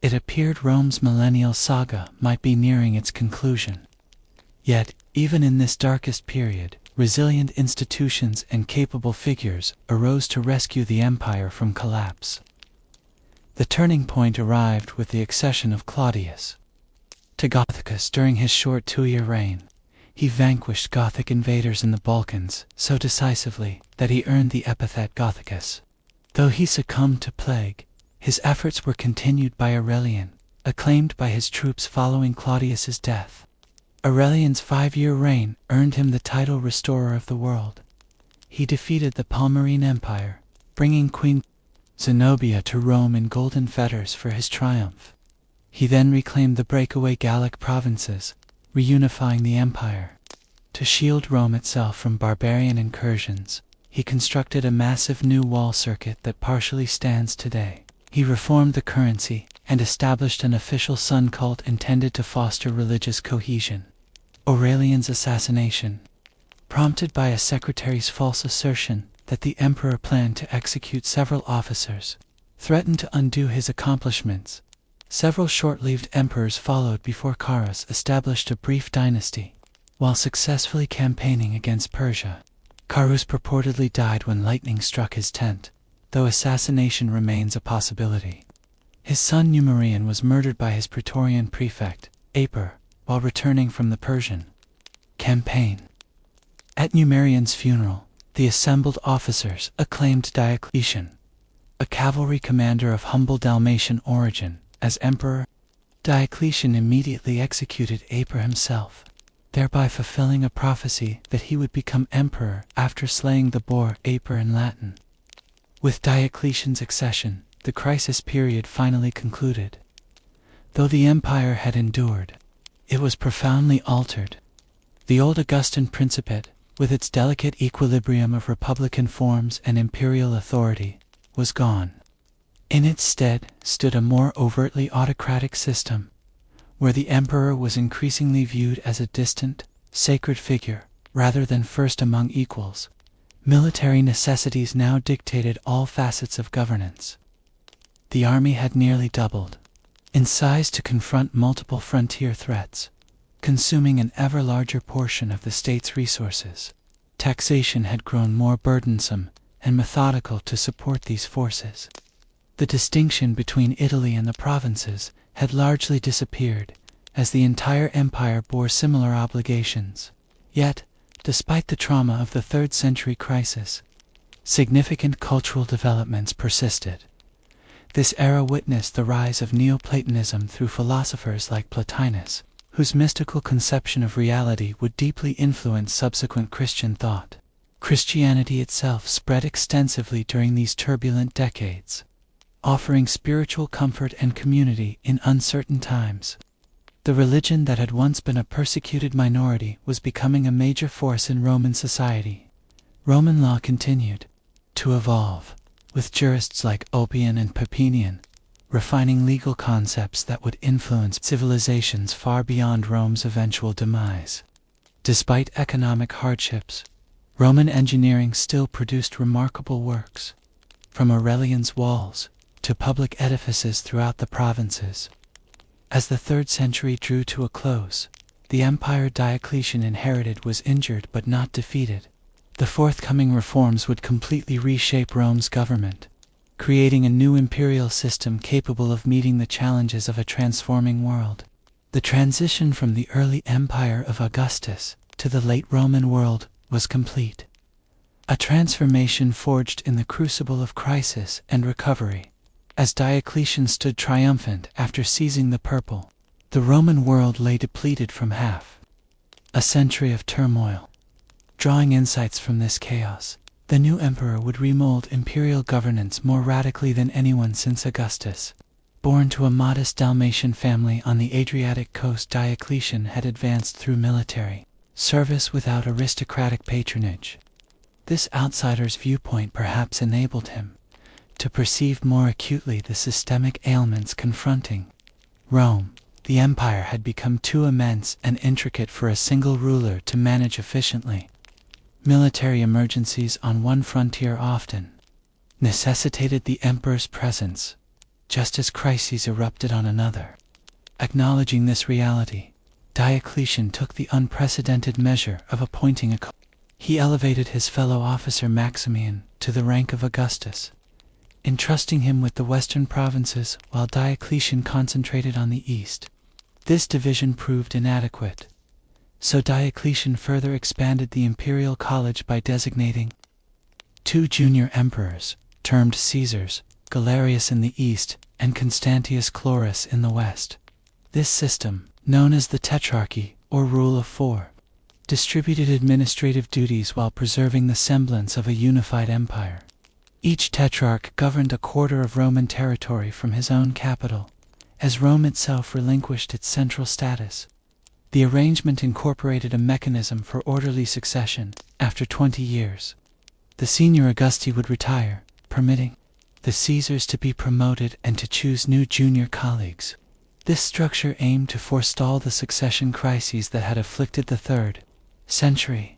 A: It appeared Rome's millennial saga might be nearing its conclusion. Yet, even in this darkest period, resilient institutions and capable figures arose to rescue the empire from collapse. The turning point arrived with the accession of Claudius to Gothicus during his short 2-year reign. He vanquished Gothic invaders in the Balkans so decisively that he earned the epithet Gothicus. Though he succumbed to plague, his efforts were continued by Aurelian, acclaimed by his troops following Claudius's death. Aurelian's 5-year reign earned him the title Restorer of the World. He defeated the Palmyrene Empire, bringing Queen Zenobia to Rome in golden fetters for his triumph. He then reclaimed the breakaway Gallic provinces, reunifying the empire. To shield Rome itself from barbarian incursions, he constructed a massive new wall circuit that partially stands today. He reformed the currency and established an official sun cult intended to foster religious cohesion. Aurelian's assassination, prompted by a secretary's false assertion that the emperor planned to execute several officers, threatened to undo his accomplishments. Several short-lived emperors followed before Carus established a brief dynasty. While successfully campaigning against Persia, Carus purportedly died when lightning struck his tent, though assassination remains a possibility. His son Numerian was murdered by his praetorian prefect, Aper, while returning from the Persian campaign. At Numerian's funeral, the assembled officers acclaimed Diocletian, a cavalry commander of humble Dalmatian origin, as emperor. Diocletian immediately executed Aper himself, thereby fulfilling a prophecy that he would become emperor after slaying the boar Aper in Latin. With Diocletian's accession, the crisis period finally concluded. Though the empire had endured, it was profoundly altered. The old Augustan Principate, with its delicate equilibrium of republican forms and imperial authority, was gone. In its stead stood a more overtly autocratic system, where the emperor was increasingly viewed as a distant, sacred figure, rather than first among equals. Military necessities now dictated all facets of governance. The army had nearly doubled in size to confront multiple frontier threats, consuming an ever larger portion of the state's resources. Taxation had grown more burdensome and methodical to support these forces. The distinction between Italy and the provinces had largely disappeared, as the entire empire bore similar obligations. Yet, despite the trauma of the 3rd century crisis, significant cultural developments persisted. This era witnessed the rise of Neoplatonism through philosophers like Plotinus, whose mystical conception of reality would deeply influence subsequent Christian thought. Christianity itself spread extensively during these turbulent decades, offering spiritual comfort and community in uncertain times. The religion that had once been a persecuted minority was becoming a major force in Roman society. Roman law continued to evolve, with jurists like Ulpian and Papinian refining legal concepts that would influence civilizations far beyond Rome's eventual demise. Despite economic hardships, Roman engineering still produced remarkable works, from Aurelian's walls to public edifices throughout the provinces. As the 3rd century drew to a close, the empire Diocletian inherited was injured but not defeated. The forthcoming reforms would completely reshape Rome's government, creating a new imperial system capable of meeting the challenges of a transforming world. The transition from the early empire of Augustus to the late Roman world was complete. a transformation forged in the crucible of crisis and recovery. As Diocletian stood triumphant after seizing the purple, the Roman world lay depleted from half a century of turmoil. Drawing insights from this chaos, the new emperor would remold imperial governance more radically than anyone since Augustus. Born to a modest Dalmatian family on the Adriatic coast, Diocletian had advanced through military service without aristocratic patronage. This outsider's viewpoint perhaps enabled him to perceive more acutely the systemic ailments confronting Rome. The empire had become too immense and intricate for a single ruler to manage efficiently. Military emergencies on one frontier often necessitated the emperor's presence, just as crises erupted on another. Acknowledging this reality, Diocletian took the unprecedented measure of appointing a He elevated his fellow officer Maximian to the rank of Augustus, entrusting him with the western provinces while Diocletian concentrated on the east. This division proved inadequate, so Diocletian further expanded the imperial college by designating two junior emperors, termed Caesars, Galerius in the east and Constantius Chlorus in the west. This system, known as the Tetrarchy, or Rule of Four, distributed administrative duties while preserving the semblance of a unified empire. Each tetrarch governed a quarter of Roman territory from his own capital, as Rome itself relinquished its central status. The arrangement incorporated a mechanism for orderly succession. After 20 years, the senior Augusti would retire, permitting the Caesars to be promoted and to choose new junior colleagues. This structure aimed to forestall the succession crises that had afflicted the 3rd century.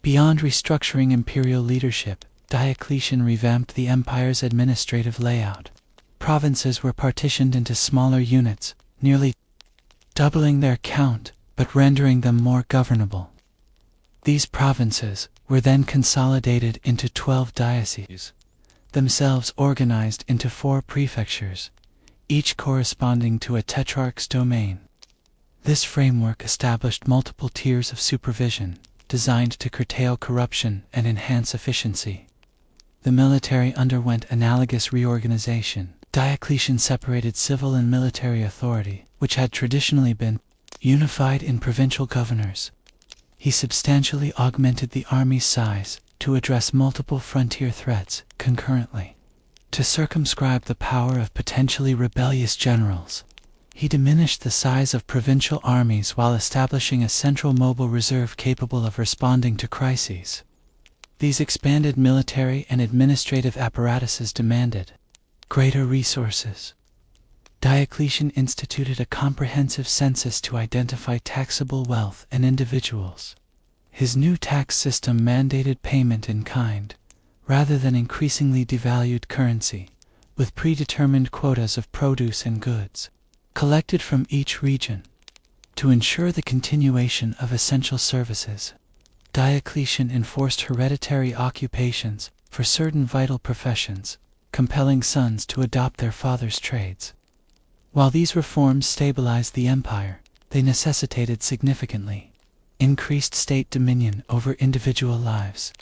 A: Beyond restructuring imperial leadership, Diocletian revamped the empire's administrative layout. Provinces were partitioned into smaller units, nearly doubling their count, but rendering them more governable. These provinces were then consolidated into 12 dioceses, themselves organized into 4 prefectures, each corresponding to a tetrarch's domain. This framework established multiple tiers of supervision, designed to curtail corruption and enhance efficiency. The military underwent analogous reorganization. Diocletian separated civil and military authority, which had traditionally been unified in provincial governors. He substantially augmented the army's size to address multiple frontier threats concurrently. To circumscribe the power of potentially rebellious generals, he diminished the size of provincial armies while establishing a central mobile reserve capable of responding to crises. These expanded military and administrative apparatuses demanded greater resources. Diocletian instituted a comprehensive census to identify taxable wealth and individuals. His new tax system mandated payment in kind, rather than increasingly devalued currency, with predetermined quotas of produce and goods collected from each region. To ensure the continuation of essential services, Diocletian enforced hereditary occupations for certain vital professions, compelling sons to adopt their father's trades. While these reforms stabilized the empire, they necessitated significantly increased state dominion over individual lives.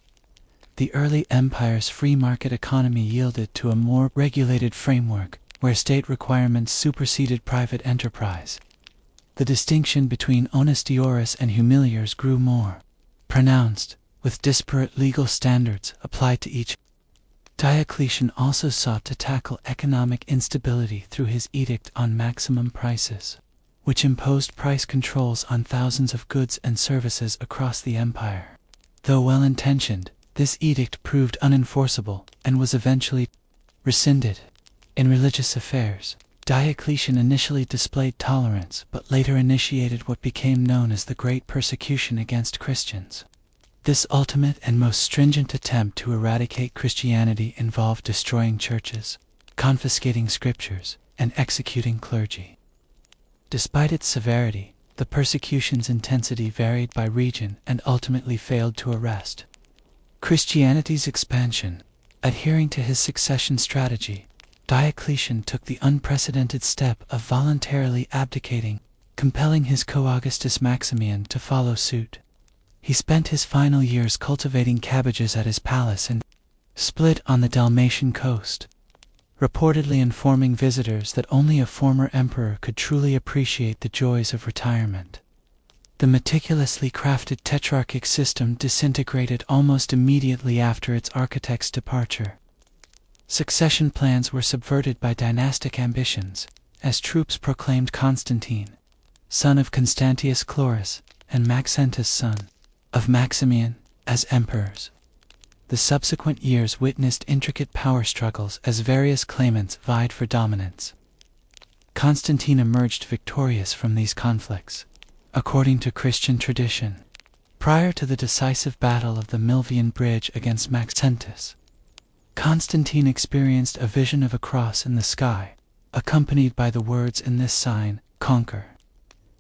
A: The early empire's free market economy yielded to a more regulated framework where state requirements superseded private enterprise. The distinction between honestiores and humiliores grew more pronounced, with disparate legal standards applied to each. Diocletian also sought to tackle economic instability through his edict on maximum prices, which imposed price controls on thousands of goods and services across the empire. Though well-intentioned, this edict proved unenforceable and was eventually rescinded. In religious affairs, Diocletian initially displayed tolerance but later initiated what became known as the Great Persecution against Christians. This ultimate and most stringent attempt to eradicate Christianity involved destroying churches, confiscating scriptures, and executing clergy. Despite its severity, the persecution's intensity varied by region and ultimately failed to arrest Christianity's expansion. Adhering to his succession strategy, Diocletian took the unprecedented step of voluntarily abdicating, compelling his co-Augustus Maximian to follow suit. He spent his final years cultivating cabbages at his palace in Split on the Dalmatian coast, reportedly informing visitors that only a former emperor could truly appreciate the joys of retirement. The meticulously crafted tetrarchic system disintegrated almost immediately after its architect's departure. Succession plans were subverted by dynastic ambitions, as troops proclaimed Constantine, son of Constantius Chlorus, and Maxentus, son of Maximian, as emperors. The subsequent years witnessed intricate power struggles as various claimants vied for dominance. Constantine emerged victorious from these conflicts, according to Christian tradition, prior to the decisive battle of the Milvian Bridge against Maxentus. Constantine experienced a vision of a cross in the sky, accompanied by the words in this sign, "Conquer."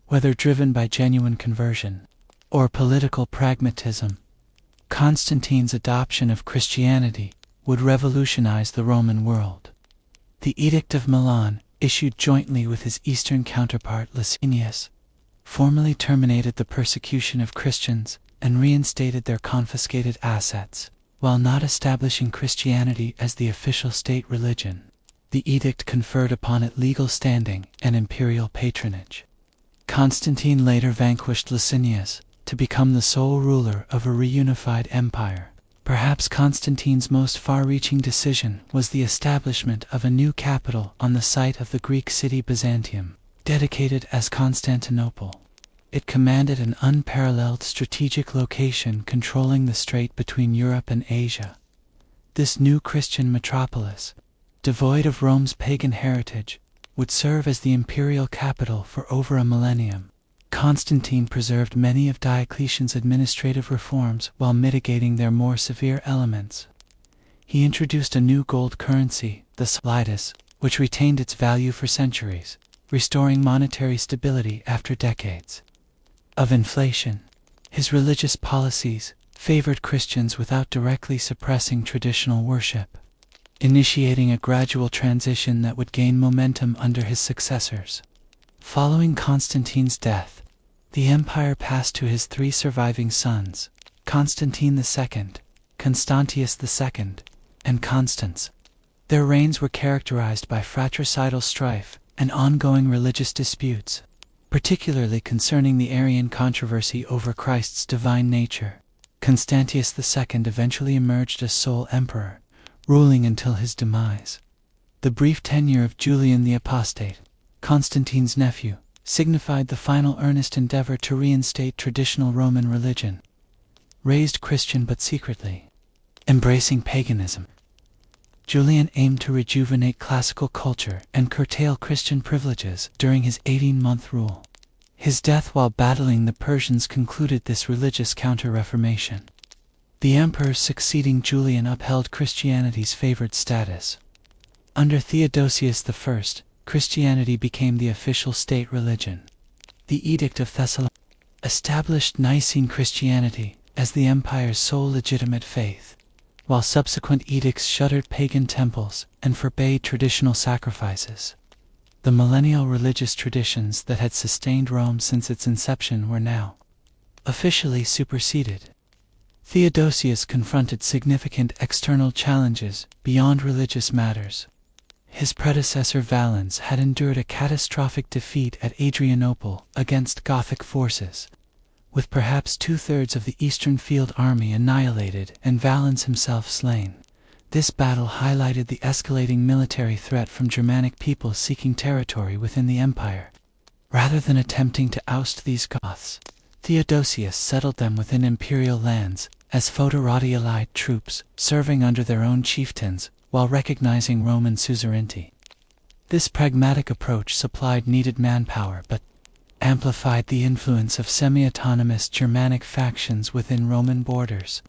A: Whether driven by genuine conversion or political pragmatism, Constantine's adoption of Christianity would revolutionize the Roman world. The Edict of Milan, issued jointly with his eastern counterpart Licinius, formally terminated the persecution of Christians and reinstated their confiscated assets, while not establishing Christianity as the official state religion. The edict conferred upon it legal standing and imperial patronage. Constantine later vanquished Licinius to become the sole ruler of a reunified empire. Perhaps Constantine's most far-reaching decision was the establishment of a new capital on the site of the Greek city Byzantium, dedicated as Constantinople. It commanded an unparalleled strategic location controlling the strait between Europe and Asia. This new Christian metropolis, devoid of Rome's pagan heritage, would serve as the imperial capital for over a millennium. Constantine preserved many of Diocletian's administrative reforms while mitigating their more severe elements. He introduced a new gold currency, the slidus, which retained its value for centuries, restoring monetary stability after decades of inflation. His religious policies favored Christians without directly suppressing traditional worship, initiating a gradual transition that would gain momentum under his successors. Following Constantine's death, the empire passed to his three surviving sons, Constantine II, Constantius II, and Constans. Their reigns were characterized by fratricidal strife and ongoing religious disputes, particularly concerning the Arian controversy over Christ's divine nature. Constantius II eventually emerged as sole emperor, ruling until his demise. The brief tenure of Julian the Apostate, Constantine's nephew, signified the final earnest endeavor to reinstate traditional Roman religion, raised Christian but secretly embracing paganism. Julian aimed to rejuvenate classical culture and curtail Christian privileges during his 18-month rule. His death while battling the Persians concluded this religious counter-reformation. The emperors succeeding Julian upheld Christianity's favored status. Under Theodosius I, Christianity became the official state religion. The Edict of Thessalonica established Nicene Christianity as the empire's sole legitimate faith, while subsequent edicts shuttered pagan temples and forbade traditional sacrifices. The millennial religious traditions that had sustained Rome since its inception were now officially superseded. Theodosius confronted significant external challenges beyond religious matters. His predecessor Valens had endured a catastrophic defeat at Adrianople against Gothic forces, with perhaps two-thirds of the Eastern Field Army annihilated and Valens himself slain. This battle highlighted the escalating military threat from Germanic peoples seeking territory within the empire. Rather than attempting to oust these Goths, Theodosius settled them within imperial lands as foederati allied troops, serving under their own chieftains while recognizing Roman suzerainty. This pragmatic approach supplied needed manpower but amplified the influence of semi-autonomous Germanic factions within Roman borders.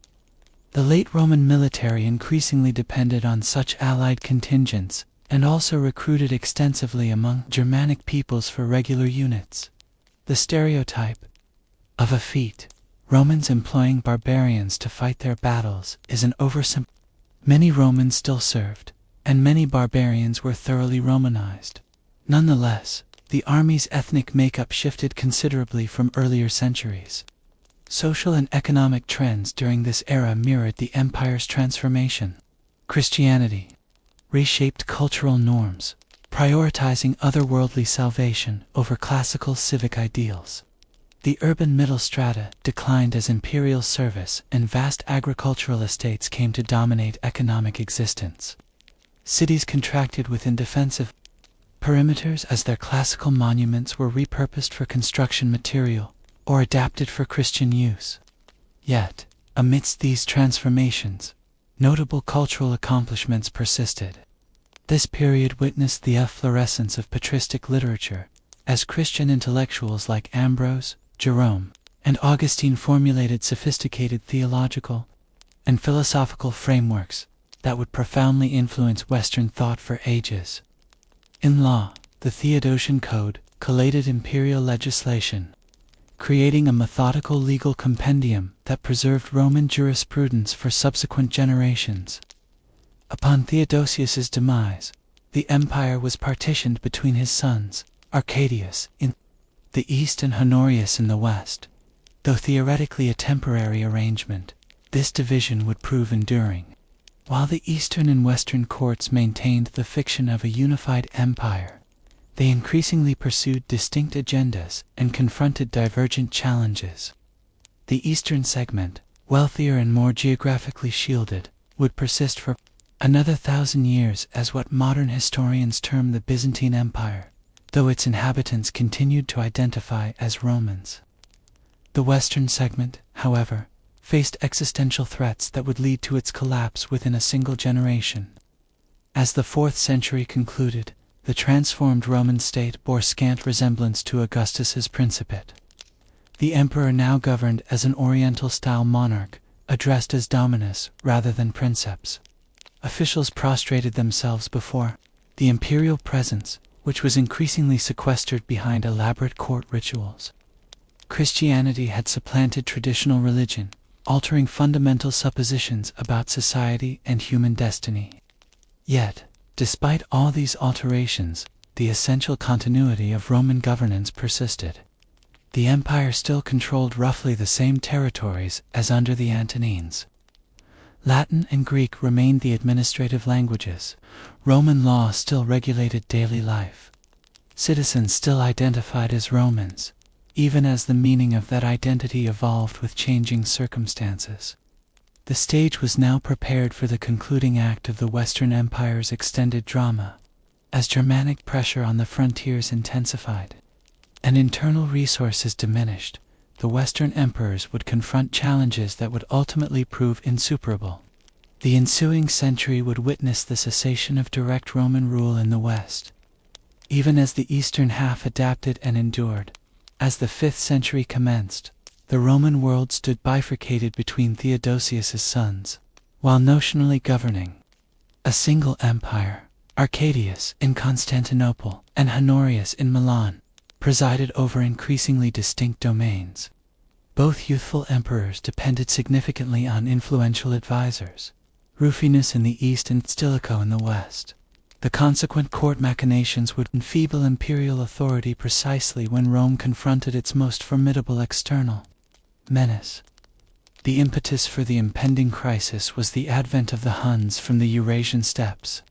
A: The late Roman military increasingly depended on such allied contingents and also recruited extensively among Germanic peoples for regular units. The stereotype of effete Romans employing barbarians to fight their battles is an oversimplification. Many Romans still served, and many barbarians were thoroughly Romanized. Nonetheless, the army's ethnic makeup shifted considerably from earlier centuries. Social and economic trends during this era mirrored the empire's transformation. Christianity reshaped cultural norms, prioritizing otherworldly salvation over classical civic ideals. The urban middle strata declined as imperial service and vast agricultural estates came to dominate economic existence. Cities contracted within defensive perimeters as their classical monuments were repurposed for construction material or adapted for Christian use. Yet, amidst these transformations, notable cultural accomplishments persisted. This period witnessed the efflorescence of patristic literature, as Christian intellectuals like Ambrose, Jerome, and Augustine formulated sophisticated theological and philosophical frameworks that would profoundly influence Western thought for ages. In law, the Theodosian Code collated imperial legislation, creating a methodical legal compendium that preserved Roman jurisprudence for subsequent generations. Upon Theodosius's demise, the empire was partitioned between his sons, Arcadius in the east and Honorius in the west. Though theoretically a temporary arrangement, this division would prove enduring. While the eastern and western courts maintained the fiction of a unified empire, they increasingly pursued distinct agendas and confronted divergent challenges. The eastern segment, wealthier and more geographically shielded, would persist for another 1,000 years as what modern historians term the Byzantine Empire, though its inhabitants continued to identify as Romans. The western segment, however, faced existential threats that would lead to its collapse within a single generation. As the 4th century concluded, the transformed Roman state bore scant resemblance to Augustus's principate. The emperor now governed as an Oriental-style monarch, addressed as dominus rather than princeps. Officials prostrated themselves before the imperial presence, which was increasingly sequestered behind elaborate court rituals. Christianity had supplanted traditional religion, altering fundamental suppositions about society and human destiny. Yet, despite all these alterations, the essential continuity of Roman governance persisted. The empire still controlled roughly the same territories as under the Antonines. Latin and Greek remained the administrative languages. Roman law still regulated daily life. Citizens still identified as Romans, even as the meaning of that identity evolved with changing circumstances. The stage was now prepared for the concluding act of the Western Empire's extended drama, as Germanic pressure on the frontiers intensified and internal resources diminished. The Western emperors would confront challenges that would ultimately prove insuperable. The ensuing century would witness the cessation of direct Roman rule in the West, even as the eastern half adapted and endured. As the 5th century commenced, the Roman world stood bifurcated between Theodosius's sons, while notionally governing a single empire. Arcadius in Constantinople and Honorius in Milan presided over increasingly distinct domains. Both youthful emperors depended significantly on influential advisors, Rufinus in the east and Stilicho in the west. The consequent court machinations would enfeeble imperial authority precisely when Rome confronted its most formidable external menace. The impetus for the impending crisis was the advent of the Huns from the Eurasian steppes.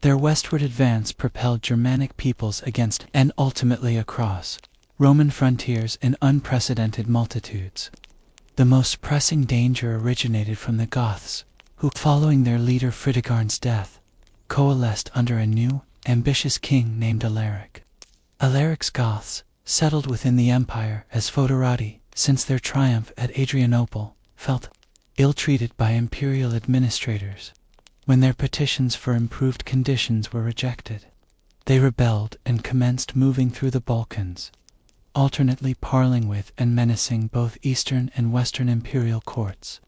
A: Their westward advance propelled Germanic peoples against and ultimately across Roman frontiers in unprecedented multitudes. The most pressing danger originated from the Goths, who, following their leader Fritigern's death, coalesced under a new, ambitious king named Alaric. Alaric's Goths settled within the empire as foederati since their triumph at Adrianople, felt ill-treated by imperial administrators when their petitions for improved conditions were rejected. They rebelled and commenced moving through the Balkans, alternately parling with and menacing both eastern and western imperial courts.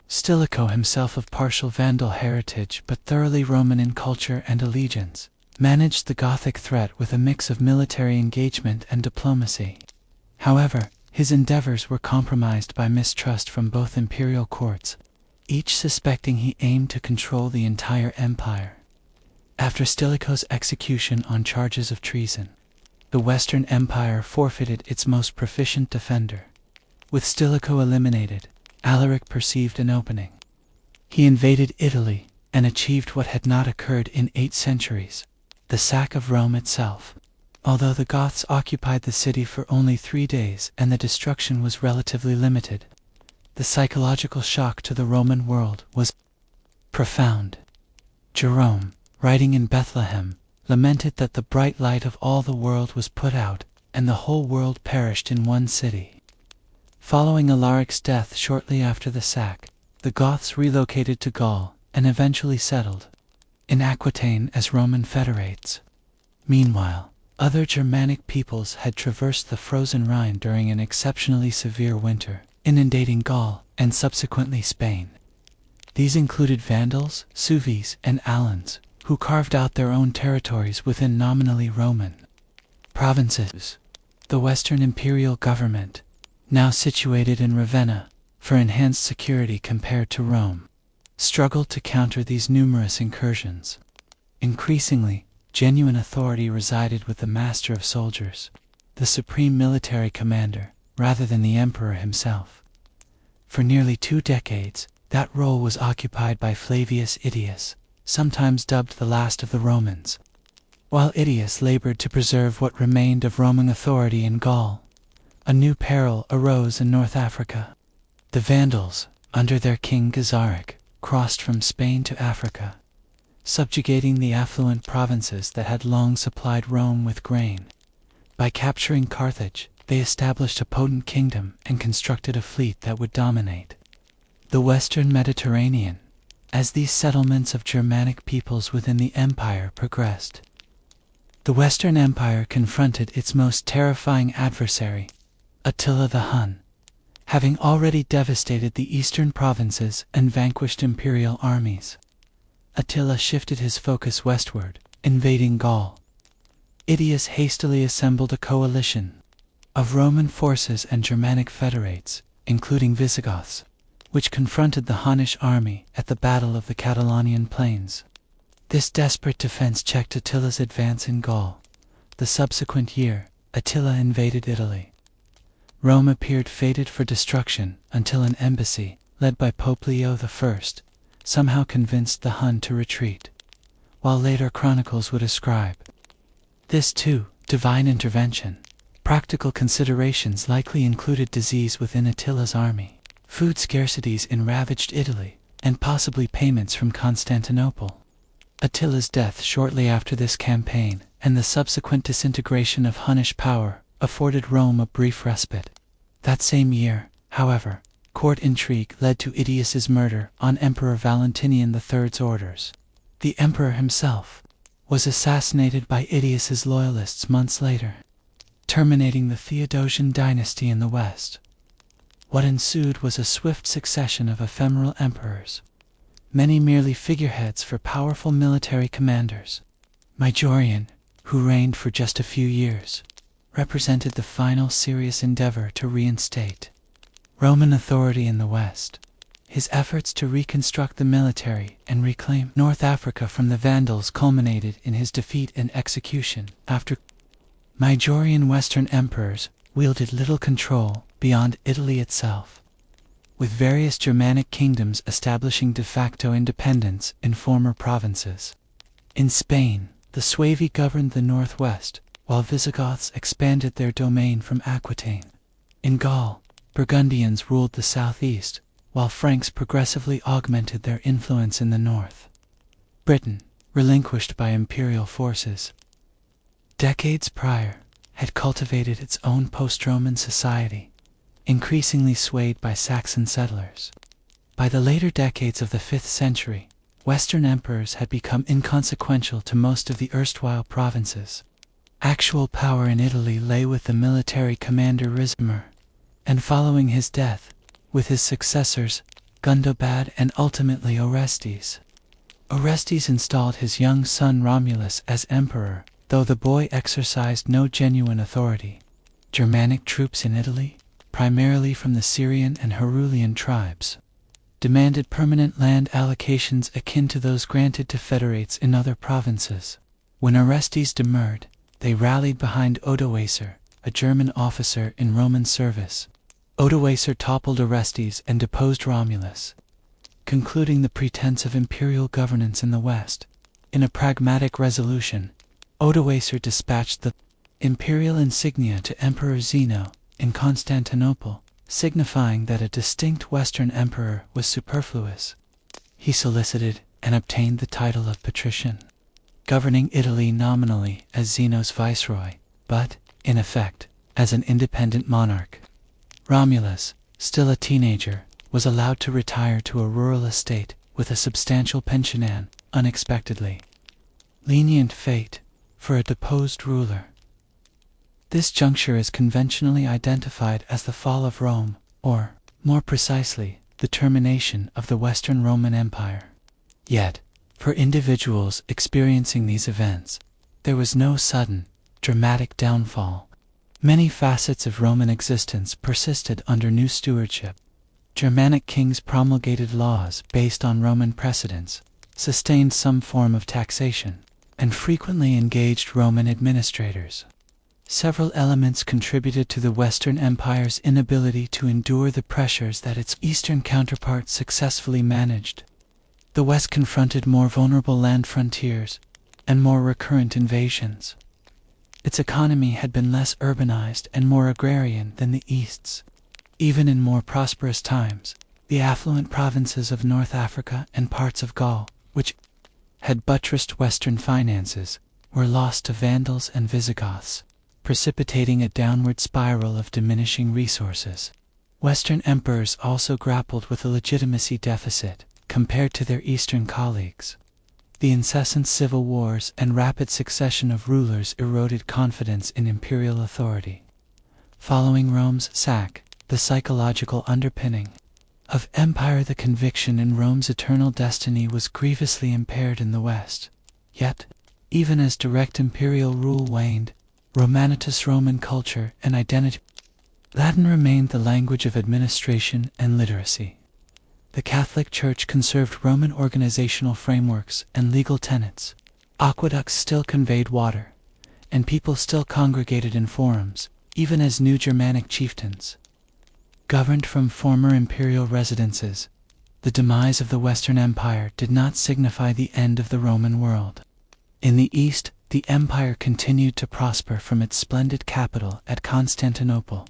A: Stilicho, himself of partial Vandal heritage but thoroughly Roman in culture and allegiance, managed the Gothic threat with a mix of military engagement and diplomacy. However, his endeavors were compromised by mistrust from both imperial courts, each suspecting he aimed to control the entire empire. After Stilicho's execution on charges of treason, the Western Empire forfeited its most proficient defender. With Stilicho eliminated, Alaric perceived an opening. He invaded Italy and achieved what had not occurred in 8 centuries, the sack of Rome itself. Although the Goths occupied the city for only 3 days and the destruction was relatively limited, the psychological shock to the Roman world was profound. Jerome, writing in Bethlehem, lamented that the bright light of all the world was put out, and the whole world perished in one city. Following Alaric's death shortly after the sack, the Goths relocated to Gaul and eventually settled in Aquitaine as Roman federates. Meanwhile, other Germanic peoples had traversed the frozen Rhine during an exceptionally severe winter, inundating Gaul and subsequently Spain. These included Vandals, Sueves, and Alans, who carved out their own territories within nominally Roman provinces. The Western imperial government, now situated in Ravenna, for enhanced security compared to Rome, struggled to counter these numerous incursions. Increasingly, genuine authority resided with the master of soldiers, the supreme military commander, rather than the emperor himself. For nearly 2 decades, that role was occupied by Flavius Aetius, sometimes dubbed the last of the Romans. While Aetius labored to preserve what remained of Roman authority in Gaul, a new peril arose in North Africa. The Vandals, under their king Gazaric, crossed from Spain to Africa, subjugating the affluent provinces that had long supplied Rome with grain. By capturing Carthage, they established a potent kingdom and constructed a fleet that would dominate the Western Mediterranean. As these settlements of Germanic peoples within the empire progressed, the Western Empire confronted its most terrifying adversary, Attila the Hun. Having already devastated the eastern provinces and vanquished imperial armies, Attila shifted his focus westward, invading Gaul. Aetius hastily assembled a coalition of Roman forces and Germanic federates, including Visigoths, which confronted the Hunnish army at the Battle of the Catalonian Plains. This desperate defense checked Attila's advance in Gaul. The subsequent year, Attila invaded Italy. Rome appeared fated for destruction until an embassy, led by Pope Leo I, somehow convinced the Hun to retreat, while later chronicles would ascribe this to divine intervention. Practical considerations likely included disease within Attila's army, food scarcities in ravaged Italy, and possibly payments from Constantinople. Attila's death shortly after this campaign, and the subsequent disintegration of Hunnish power, afforded Rome a brief respite. That same year, however, court intrigue led to Aetius's murder on Emperor Valentinian III's orders. The emperor himself was assassinated by Aetius's loyalists months later, terminating the Theodosian dynasty in the West. What ensued was a swift succession of ephemeral emperors, many merely figureheads for powerful military commanders. Majorian, who reigned for just a few years, represented the final serious endeavor to reinstate Roman authority in the West. His efforts to reconstruct the military and reclaim North Africa from the Vandals culminated in his defeat and execution. After Majorian Western emperors wielded little control beyond Italy itself, with various Germanic kingdoms establishing de facto independence in former provinces. In Spain, the Suevi governed the northwest, while Visigoths expanded their domain from Aquitaine. In Gaul, Burgundians ruled the southeast, while Franks progressively augmented their influence in the north. Britain, relinquished by imperial forces decades prior, had cultivated its own post-Roman society, increasingly swayed by Saxon settlers. By the later decades of the 5th century, Western emperors had become inconsequential to most of the erstwhile provinces. Actual power in Italy lay with the military commander Ricimer, and following his death, with his successors, Gundobad and ultimately Orestes. Orestes installed his young son Romulus as emperor, though the boy exercised no genuine authority. Germanic troops in Italy, primarily from the Syrian and Herulian tribes, demanded permanent land allocations akin to those granted to federates in other provinces. When Orestes demurred, they rallied behind Odoacer, a German officer in Roman service, Odoacer toppled Orestes and deposed Romulus, concluding the pretense of imperial governance in the West. In a pragmatic resolution, Odoacer dispatched the imperial insignia to Emperor Zeno in Constantinople, signifying that a distinct Western emperor was superfluous. He solicited and obtained the title of patrician, governing Italy nominally as Zeno's viceroy, but, in effect, as an independent monarch. Romulus, still a teenager, was allowed to retire to a rural estate with a substantial pension, unexpectedly. Lenient fate for a deposed ruler. This juncture is conventionally identified as the fall of Rome, or, more precisely, the termination of the Western Roman Empire. Yet, for individuals experiencing these events, there was no sudden, dramatic downfall. Many facets of Roman existence persisted under new stewardship. Germanic kings promulgated laws based on Roman precedents, sustained some form of taxation, and frequently engaged Roman administrators. Several elements contributed to the Western Empire's inability to endure the pressures that its Eastern counterpart successfully managed. The West confronted more vulnerable land frontiers and more recurrent invasions. Its economy had been less urbanized and more agrarian than the East's. Even in more prosperous times, the affluent provinces of North Africa and parts of Gaul, which had buttressed Western finances, were lost to Vandals and Visigoths, precipitating a downward spiral of diminishing resources. Western emperors also grappled with a legitimacy deficit compared to their Eastern colleagues. The incessant civil wars and rapid succession of rulers eroded confidence in imperial authority. Following Rome's sack, the psychological underpinning of empire, the conviction in Rome's eternal destiny, was grievously impaired in the West. Yet, even as direct imperial rule waned, Romanitas Roman culture and identity, Latin remained the language of administration and literacy. The Catholic Church conserved Roman organizational frameworks and legal tenets. Aqueducts still conveyed water, and people still congregated in forums, even as new Germanic chieftains governed from former imperial residences. The demise of the Western Empire did not signify the end of the Roman world. In the East, the empire continued to prosper from its splendid capital at Constantinople.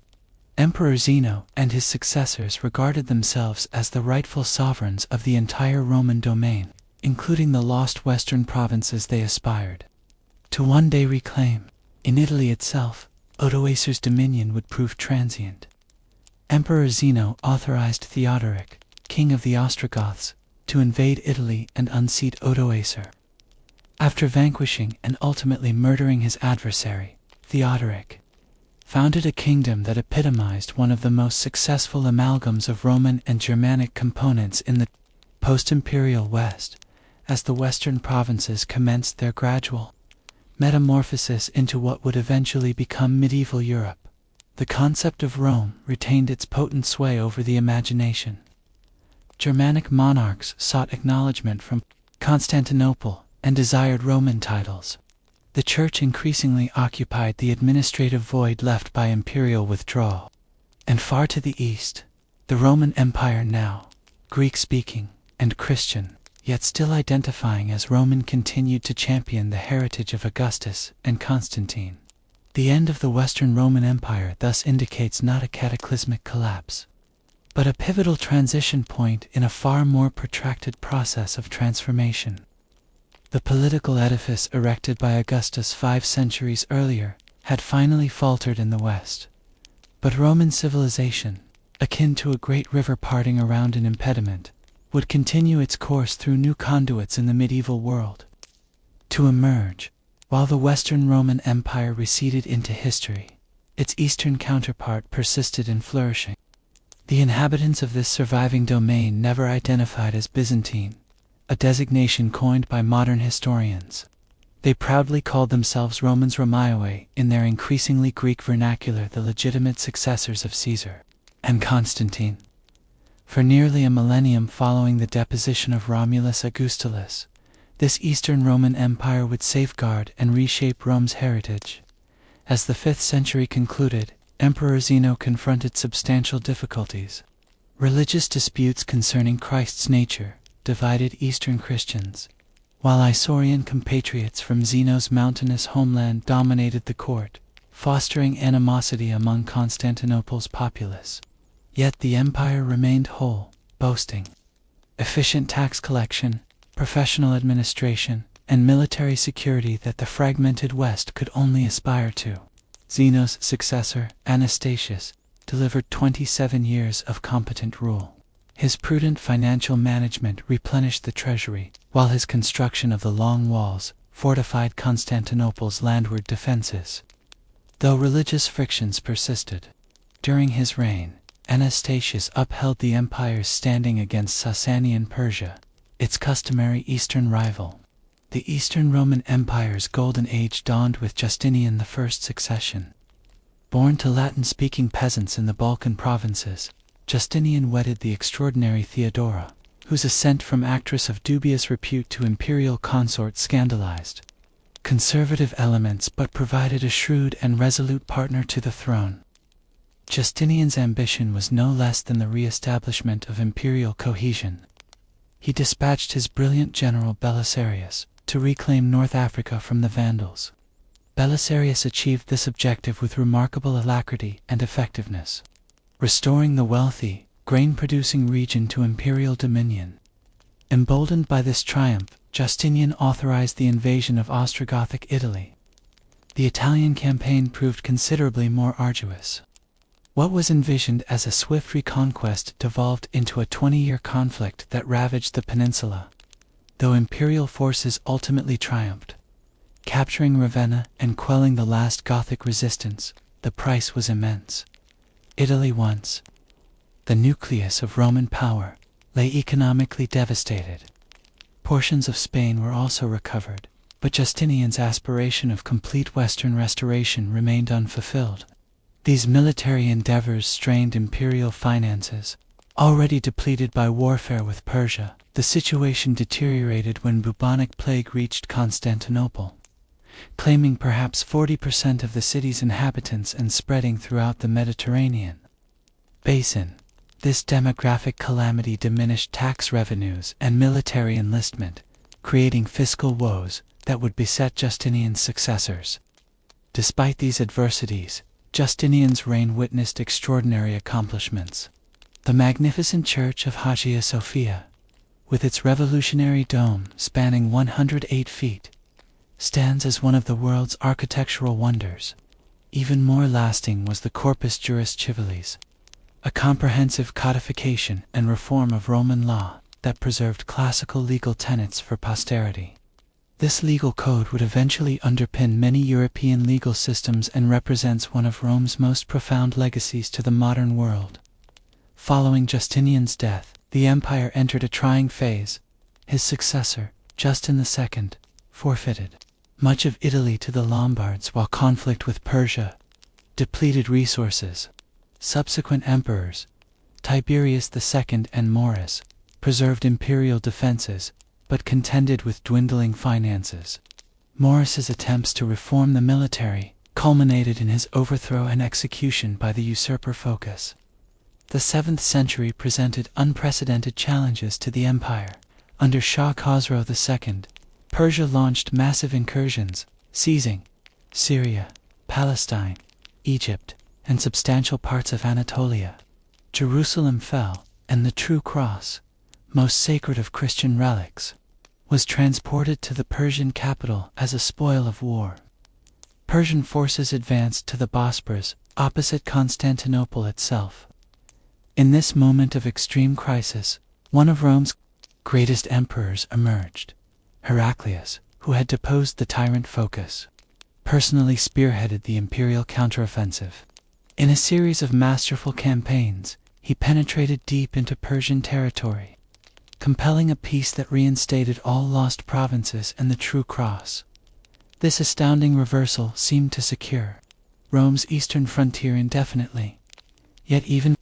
A: Emperor Zeno and his successors regarded themselves as the rightful sovereigns of the entire Roman domain, including the lost western provinces they aspired to one day reclaim. In Italy itself, Odoacer's dominion would prove transient. Emperor Zeno authorized Theodoric, king of the Ostrogoths, to invade Italy and unseat Odoacer. After vanquishing and ultimately murdering his adversary, Theodoric founded a kingdom that epitomized one of the most successful amalgams of Roman and Germanic components in the post-imperial West, as the western provinces commenced their gradual metamorphosis into what would eventually become medieval Europe. The concept of Rome retained its potent sway over the imagination. Germanic monarchs sought acknowledgement from Constantinople and desired Roman titles. The Church increasingly occupied the administrative void left by imperial withdrawal. And far to the east, the Roman Empire, now Greek-speaking and Christian, yet still identifying as Roman, continued to champion the heritage of Augustus and Constantine. The end of the Western Roman Empire thus indicates not a cataclysmic collapse, but a pivotal transition point in a far more protracted process of transformation. The political edifice erected by Augustus 5 centuries earlier had finally faltered in the West, but Roman civilization, akin to a great river parting around an impediment, would continue its course through new conduits in the medieval world, to emerge. While the Western Roman Empire receded into history, its Eastern counterpart persisted in flourishing. The inhabitants of this surviving domain never identified as Byzantine, a designation coined by modern historians. They proudly called themselves Romans Romaeoe, in their increasingly Greek vernacular, the legitimate successors of Caesar and Constantine. For nearly a millennium following the deposition of Romulus Augustulus, this Eastern Roman Empire would safeguard and reshape Rome's heritage. As the 5th century concluded, Emperor Zeno confronted substantial difficulties. Religious disputes concerning Christ's nature divided Eastern Christians, while Isaurian compatriots from Zeno's mountainous homeland dominated the court, fostering animosity among Constantinople's populace. Yet the empire remained whole, boasting efficient tax collection, professional administration, and military security that the fragmented West could only aspire to. Zeno's successor, Anastasius, delivered 27 years of competent rule. His prudent financial management replenished the treasury, while his construction of the long walls fortified Constantinople's landward defenses. Though religious frictions persisted, during his reign, Anastasius upheld the empire's standing against Sasanian Persia, its customary eastern rival. The Eastern Roman Empire's golden age dawned with Justinian I's succession. Born to Latin-speaking peasants in the Balkan provinces, Justinian wedded the extraordinary Theodora, whose ascent from actress of dubious repute to imperial consort scandalized conservative elements but provided a shrewd and resolute partner to the throne. Justinian's ambition was no less than the re-establishment of imperial cohesion. He dispatched his brilliant general Belisarius to reclaim North Africa from the Vandals. Belisarius achieved this objective with remarkable alacrity and effectiveness, restoring the wealthy, grain-producing region to imperial dominion. Emboldened by this triumph, Justinian authorized the invasion of Ostrogothic Italy. The Italian campaign proved considerably more arduous. What was envisioned as a swift reconquest devolved into a 20-year conflict that ravaged the peninsula, though imperial forces ultimately triumphed. Capturing Ravenna and quelling the last Gothic resistance, the price was immense. Italy, once the nucleus of Roman power, lay economically devastated. Portions of Spain were also recovered, but Justinian's aspiration of complete Western restoration remained unfulfilled. These military endeavors strained imperial finances. Already depleted by warfare with Persia, the situation deteriorated when bubonic plague reached Constantinople, claiming perhaps 40% of the city's inhabitants and spreading throughout the Mediterranean basin. This demographic calamity diminished tax revenues and military enlistment, creating fiscal woes that would beset Justinian's successors. Despite these adversities, Justinian's reign witnessed extraordinary accomplishments. The magnificent church of Hagia Sophia, with its revolutionary dome spanning 108 feet, stands as one of the world's architectural wonders. Even more lasting was the Corpus Juris Civilis, a comprehensive codification and reform of Roman law that preserved classical legal tenets for posterity. This legal code would eventually underpin many European legal systems and represents one of Rome's most profound legacies to the modern world. Following Justinian's death, the empire entered a trying phase. His successor, Justin II, forfeited much of Italy to the Lombards while conflict with Persia depleted resources. Subsequent emperors, Tiberius II and Maurus, preserved imperial defenses, but contended with dwindling finances. Maurus's attempts to reform the military culminated in his overthrow and execution by the usurper Phocas. The 7th century presented unprecedented challenges to the empire. Under Shah Khosrow II, Persia launched massive incursions, seizing Syria, Palestine, Egypt, and substantial parts of Anatolia. Jerusalem fell, and the true cross, most sacred of Christian relics, was transported to the Persian capital as a spoil of war. Persian forces advanced to the Bosporus, opposite Constantinople itself. In this moment of extreme crisis, one of Rome's greatest emperors emerged. Heraclius, who had deposed the tyrant Phocas, personally spearheaded the imperial counteroffensive. In a series of masterful campaigns, he penetrated deep into Persian territory, compelling a peace that reinstated all lost provinces and the true cross. This astounding reversal seemed to secure Rome's eastern frontier indefinitely. Yet even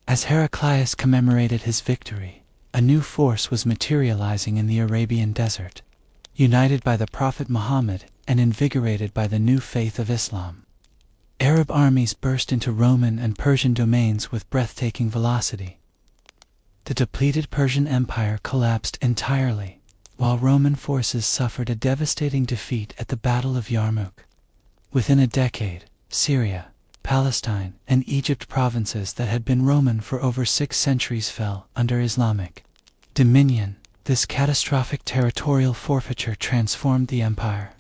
A: as Heraclius commemorated his victory, a new force was materializing in the Arabian desert. United by the Prophet Muhammad and invigorated by the new faith of Islam, Arab armies burst into Roman and Persian domains with breathtaking velocity. The depleted Persian Empire collapsed entirely, while Roman forces suffered a devastating defeat at the Battle of Yarmouk. Within a decade, Syria, Palestine, and Egypt provinces that had been Roman for over 6 centuries fell under Islamic dominion. This catastrophic territorial forfeiture transformed the empire.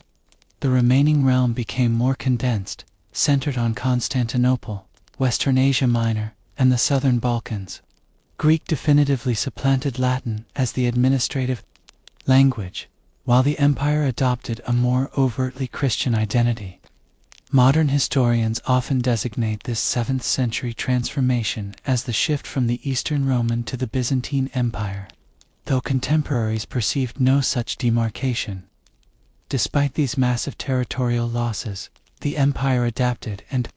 A: The remaining realm became more condensed, centered on Constantinople, Western Asia Minor, and the southern Balkans. Greek definitively supplanted Latin as the administrative language, while the empire adopted a more overtly Christian identity. Modern historians often designate this 7th century transformation as the shift from the Eastern Roman to the Byzantine Empire, though contemporaries perceived no such demarcation. Despite these massive territorial losses, the empire adapted and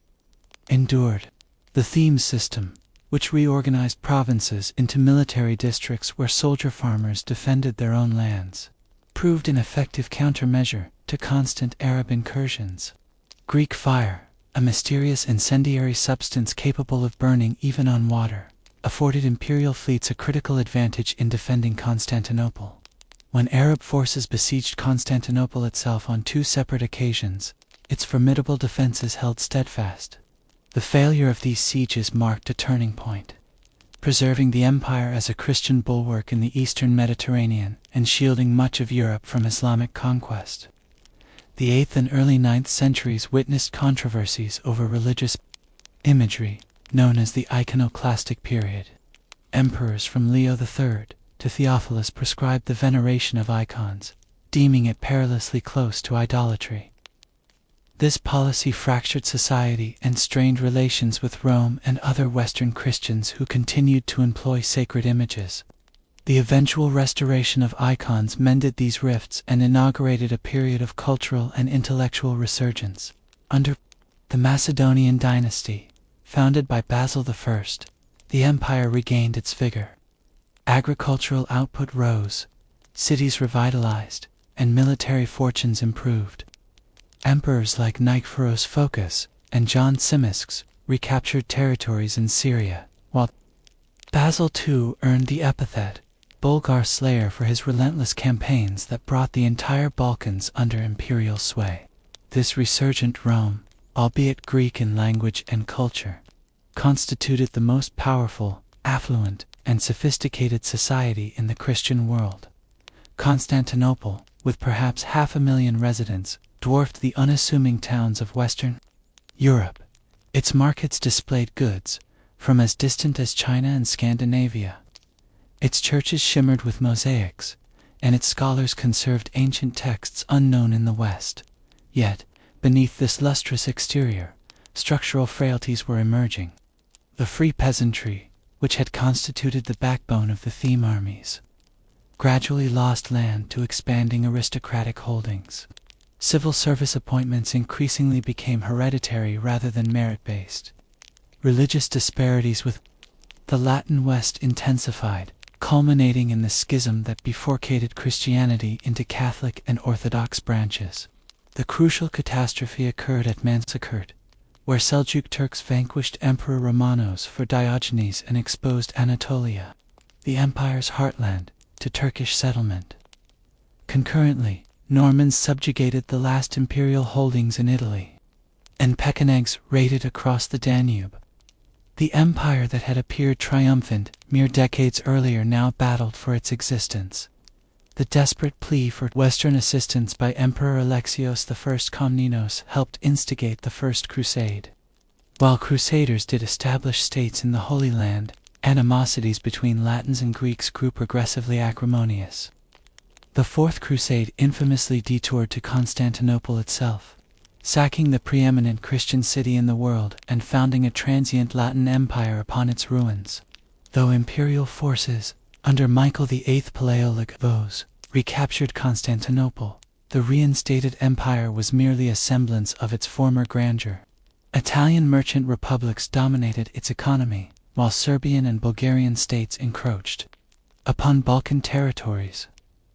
A: endured. The theme system, which reorganized provinces into military districts where soldier farmers defended their own lands, proved an effective countermeasure to constant Arab incursions. Greek fire, a mysterious incendiary substance capable of burning even on water, afforded imperial fleets a critical advantage in defending Constantinople. When Arab forces besieged Constantinople itself on 2 separate occasions, its formidable defenses held steadfast. The failure of these sieges marked a turning point, preserving the empire as a Christian bulwark in the eastern Mediterranean and shielding much of Europe from Islamic conquest. The 8th and early 9th centuries witnessed controversies over religious imagery, known as the iconoclastic period. Emperors from Leo III to Theophilus prescribed the veneration of icons, deeming it perilously close to idolatry. This policy fractured society and strained relations with Rome and other Western Christians who continued to employ sacred images. The eventual restoration of icons mended these rifts and inaugurated a period of cultural and intellectual resurgence. Under the Macedonian dynasty, founded by Basil I, the empire regained its vigor. Agricultural output rose, cities revitalized, and military fortunes improved. Emperors like Nicephorus Phocas and John Zimisces recaptured territories in Syria, while Basil II earned the epithet Bulgar Slayer for his relentless campaigns that brought the entire Balkans under imperial sway. This resurgent Rome, albeit Greek in language and culture, constituted the most powerful, affluent, and sophisticated society in the Christian world. Constantinople, with perhaps 500,000 residents, dwarfed the unassuming towns of Western Europe. Its markets displayed goods from as distant as China and Scandinavia. Its churches shimmered with mosaics, and its scholars conserved ancient texts unknown in the West. Yet, beneath this lustrous exterior, structural frailties were emerging. The free peasantry, which had constituted the backbone of the theme armies, gradually lost land to expanding aristocratic holdings. Civil service appointments increasingly became hereditary rather than merit-based. Religious disparities with the Latin West intensified, culminating in the schism that bifurcated Christianity into Catholic and Orthodox branches. The crucial catastrophe occurred at Manzikert, where Seljuk Turks vanquished Emperor Romanos for Diogenes and exposed Anatolia, the empire's heartland, to Turkish settlement. Concurrently, Normans subjugated the last imperial holdings in Italy, and Pechenegs raided across the Danube. The empire that had appeared triumphant mere decades earlier now battled for its existence. The desperate plea for Western assistance by Emperor Alexios I Komnenos helped instigate the First Crusade. While Crusaders did establish states in the Holy Land, animosities between Latins and Greeks grew progressively acrimonious. The Fourth Crusade infamously detoured to Constantinople itself, sacking the preeminent Christian city in the world and founding a transient Latin empire upon its ruins. Though imperial forces, under Michael VIII Palaeologos, recaptured Constantinople, the reinstated empire was merely a semblance of its former grandeur. Italian merchant republics dominated its economy, while Serbian and Bulgarian states encroached upon Balkan territories.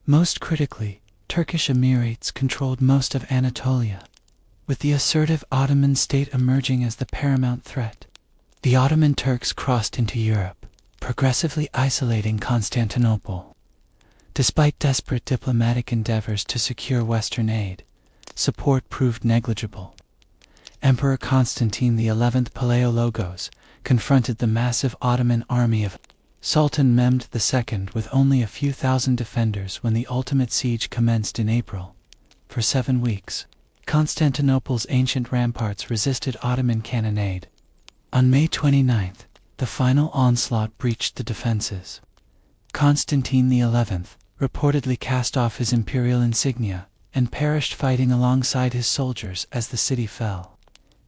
A: Most critically, Turkish emirates controlled most of Anatolia, with the assertive Ottoman state emerging as the paramount threat. The Ottoman Turks crossed into Europe, progressively isolating Constantinople. Despite desperate diplomatic endeavors to secure Western aid, support proved negligible. Emperor Constantine XI Palaiologos confronted the massive Ottoman army of Sultan Mehmed II with only a few thousand defenders when the ultimate siege commenced in April. For 7 weeks, Constantinople's ancient ramparts resisted Ottoman cannonade. On May 29th, the final onslaught breached the defenses. Constantine XI reportedly cast off his imperial insignia and perished fighting alongside his soldiers as the city fell.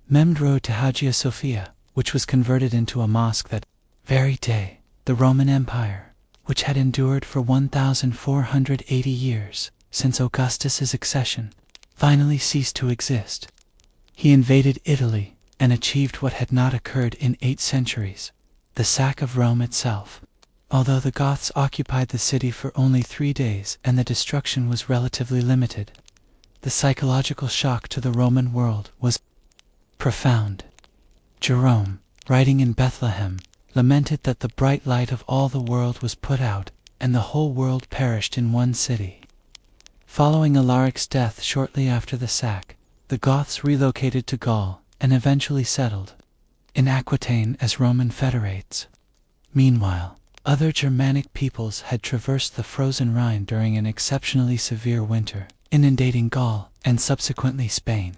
A: Mehmed rode to Hagia Sophia, which was converted into a mosque that very day. The Roman Empire, which had endured for 1,480 years since Augustus's accession, finally ceased to exist. He invaded Italy and achieved what had not occurred in 8 centuries, the sack of Rome itself. Although the Goths occupied the city for only 3 days and the destruction was relatively limited, the psychological shock to the Roman world was profound. Jerome, writing in Bethlehem, lamented that the bright light of all the world was put out, and the whole world perished in one city. Following Alaric's death shortly after the sack, the Goths relocated to Gaul and eventually settled in Aquitaine as Roman federates. Meanwhile, other Germanic peoples had traversed the frozen Rhine during an exceptionally severe winter, inundating Gaul and subsequently Spain.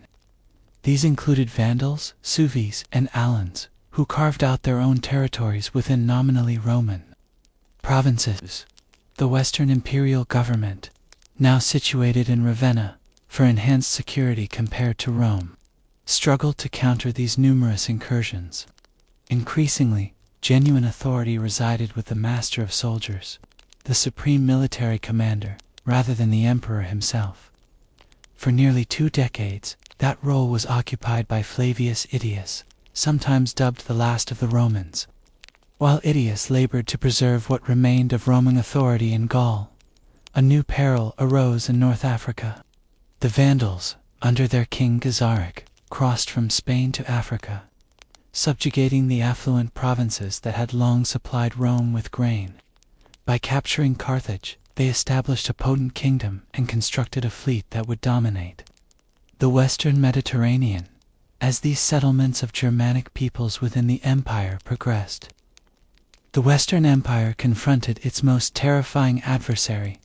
A: These included Vandals, Sueves, and Alans, who carved out their own territories within nominally Roman provinces. The Western imperial government, now situated in Ravenna, for enhanced security compared to Rome, struggled to counter these numerous incursions. Increasingly, genuine authority resided with the master of soldiers, the supreme military commander, rather than the emperor himself. For nearly 2 decades, that role was occupied by Flavius Aetius, sometimes dubbed the last of the Romans. While Aetius labored to preserve what remained of Roman authority in Gaul, a new peril arose in North Africa. The Vandals, under their king Gazaric, crossed from Spain to Africa, subjugating the affluent provinces that had long supplied Rome with grain. By capturing Carthage, they established a potent kingdom and constructed a fleet that would dominate the Western Mediterranean. As these settlements of Germanic peoples within the empire progressed, the Western Empire confronted its most terrifying adversary,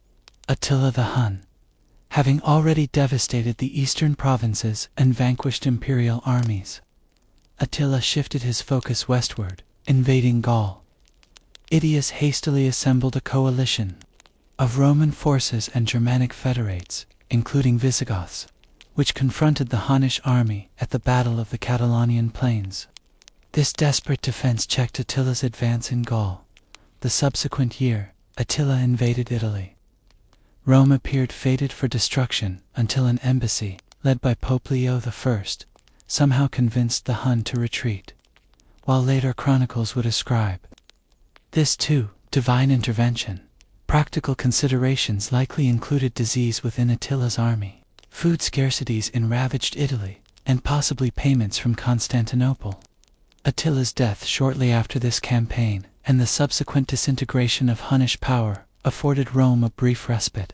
A: Attila the Hun. Having already devastated the eastern provinces and vanquished imperial armies, Attila shifted his focus westward, invading Gaul. Aetius hastily assembled a coalition of Roman forces and Germanic federates, including Visigoths, which confronted the Hunnish army at the Battle of the Catalonian Plains. This desperate defense checked Attila's advance in Gaul. The subsequent year, Attila invaded Italy. Rome appeared fated for destruction until an embassy, led by Pope Leo I, somehow convinced the Hun to retreat, while later chronicles would ascribe this to divine intervention. Practical considerations likely included disease within Attila's army, food scarcities in ravaged Italy, and possibly payments from Constantinople. Attila's death shortly after this campaign, and the subsequent disintegration of Hunnish power, afforded Rome a brief respite.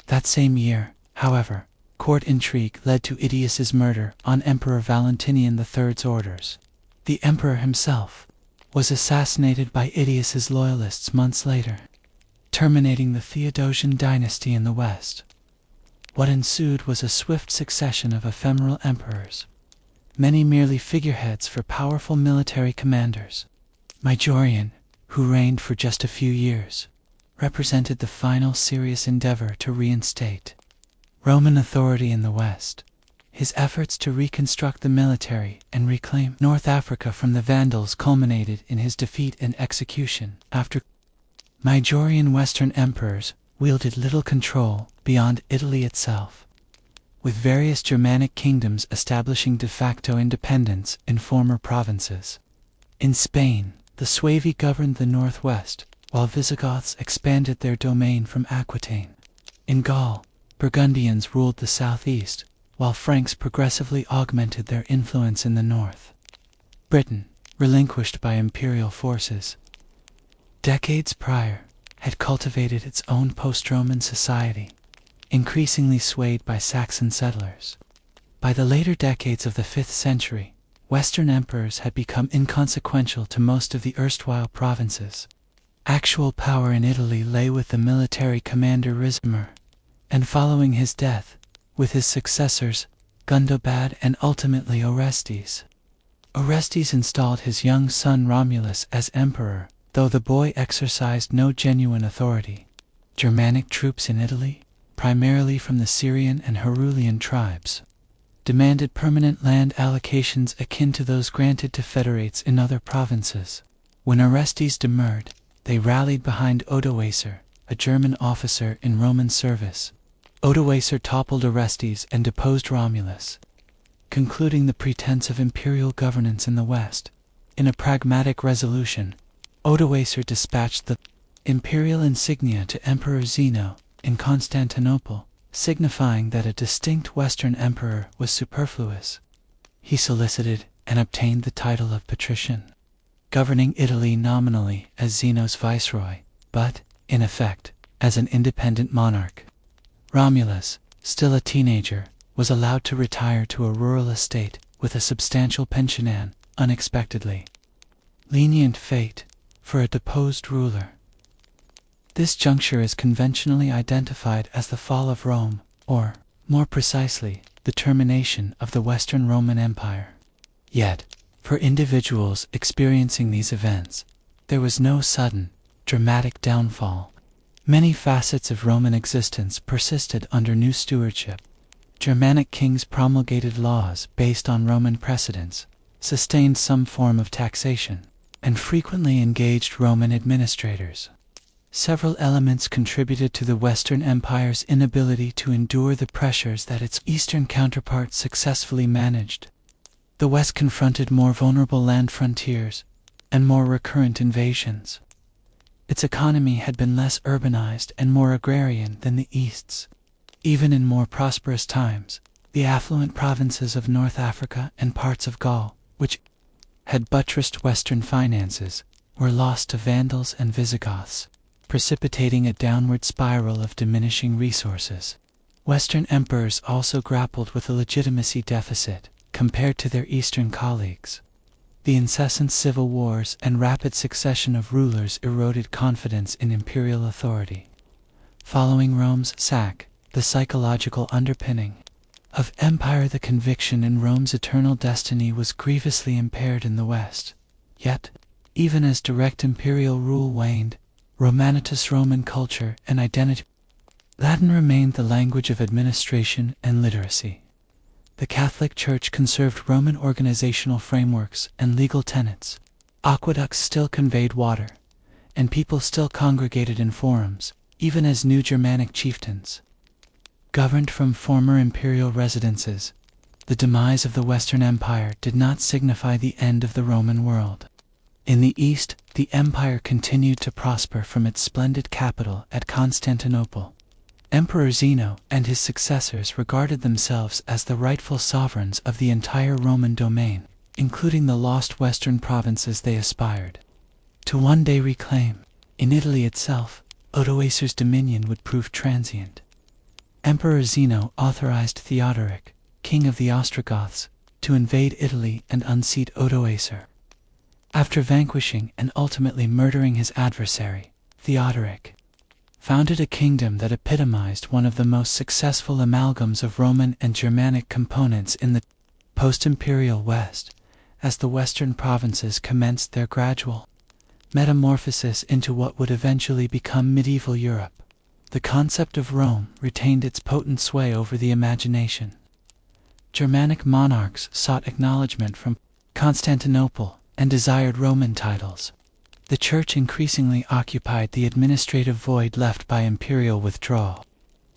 A: That same year, however, court intrigue led to Aetius's murder on Emperor Valentinian III's orders. The emperor himself was assassinated by Aetius's loyalists months later, terminating the Theodosian dynasty in the West. What ensued was a swift succession of ephemeral emperors, many merely figureheads for powerful military commanders. Majorian, who reigned for just a few years, represented the final serious endeavor to reinstate Roman authority in the West. His efforts to reconstruct the military and reclaim North Africa from the Vandals culminated in his defeat and execution. After Majorian Western emperors wielded little control beyond Italy itself, with various Germanic kingdoms establishing de facto independence in former provinces. In Spain, the Suevi governed the northwest, while Visigoths expanded their domain from Aquitaine. In Gaul, Burgundians ruled the southeast, while Franks progressively augmented their influence in the north. Britain, relinquished by imperial forces decades prior, had cultivated its own post-Roman society, increasingly swayed by Saxon settlers. By the later decades of the 5th century, Western emperors had become inconsequential to most of the erstwhile provinces. Actual power in Italy lay with the military commander Ricimer, and following his death, with his successors, Gundobad and ultimately Orestes. Orestes installed his young son Romulus as emperor, though the boy exercised no genuine authority. Germanic troops in Italy, primarily from the Syrian and Herulian tribes, demanded permanent land allocations akin to those granted to federates in other provinces. When Orestes demurred, they rallied behind Odoacer, a German officer in Roman service. Odoacer toppled Orestes and deposed Romulus, concluding the pretense of imperial governance in the West. In a pragmatic resolution, Odoacer dispatched the imperial insignia to Emperor Zeno in Constantinople, signifying that a distinct Western emperor was superfluous. He solicited and obtained the title of patrician, governing Italy nominally as Zeno's viceroy, but, in effect, as an independent monarch. Romulus, still a teenager, was allowed to retire to a rural estate with a substantial pension, unexpectedly. Lenient fate for a deposed ruler. This juncture is conventionally identified as the fall of Rome, or, more precisely, the termination of the Western Roman Empire. Yet, for individuals experiencing these events, there was no sudden, dramatic downfall. Many facets of Roman existence persisted under new stewardship. Germanic kings promulgated laws based on Roman precedents, sustained some form of taxation, and frequently engaged Roman administrators. Several elements contributed to the Western Empire's inability to endure the pressures that its Eastern counterparts successfully managed. The West confronted more vulnerable land frontiers and more recurrent invasions. Its economy had been less urbanized and more agrarian than the East's. Even in more prosperous times, the affluent provinces of North Africa and parts of Gaul, which had buttressed Western finances, were lost to Vandals and Visigoths, precipitating a downward spiral of diminishing resources. Western emperors also grappled with a legitimacy deficit compared to their Eastern colleagues. The incessant civil wars and rapid succession of rulers eroded confidence in imperial authority. Following Rome's sack, the psychological underpinning of empire, the conviction in Rome's eternal destiny, was grievously impaired in the West. Yet, even as direct imperial rule waned, Romanitas Roman culture and identity, Latin remained the language of administration and literacy. The Catholic Church conserved Roman organizational frameworks and legal tenets. Aqueducts still conveyed water, and people still congregated in forums, even as new Germanic chieftains governed from former imperial residences. The demise of the Western Empire did not signify the end of the Roman world. In the East, the empire continued to prosper from its splendid capital at Constantinople. Emperor Zeno and his successors regarded themselves as the rightful sovereigns of the entire Roman domain, including the lost western provinces they aspired to one day reclaim. In Italy itself, Odoacer's dominion would prove transient. Emperor Zeno authorized Theodoric, king of the Ostrogoths, to invade Italy and unseat Odoacer. After vanquishing and ultimately murdering his adversary, Theodoric founded a kingdom that epitomized one of the most successful amalgams of Roman and Germanic components in the post-imperial West, as the western provinces commenced their gradual metamorphosis into what would eventually become medieval Europe. The concept of Rome retained its potent sway over the imagination. Germanic monarchs sought acknowledgement from Constantinople and desired Roman titles. The Church increasingly occupied the administrative void left by imperial withdrawal.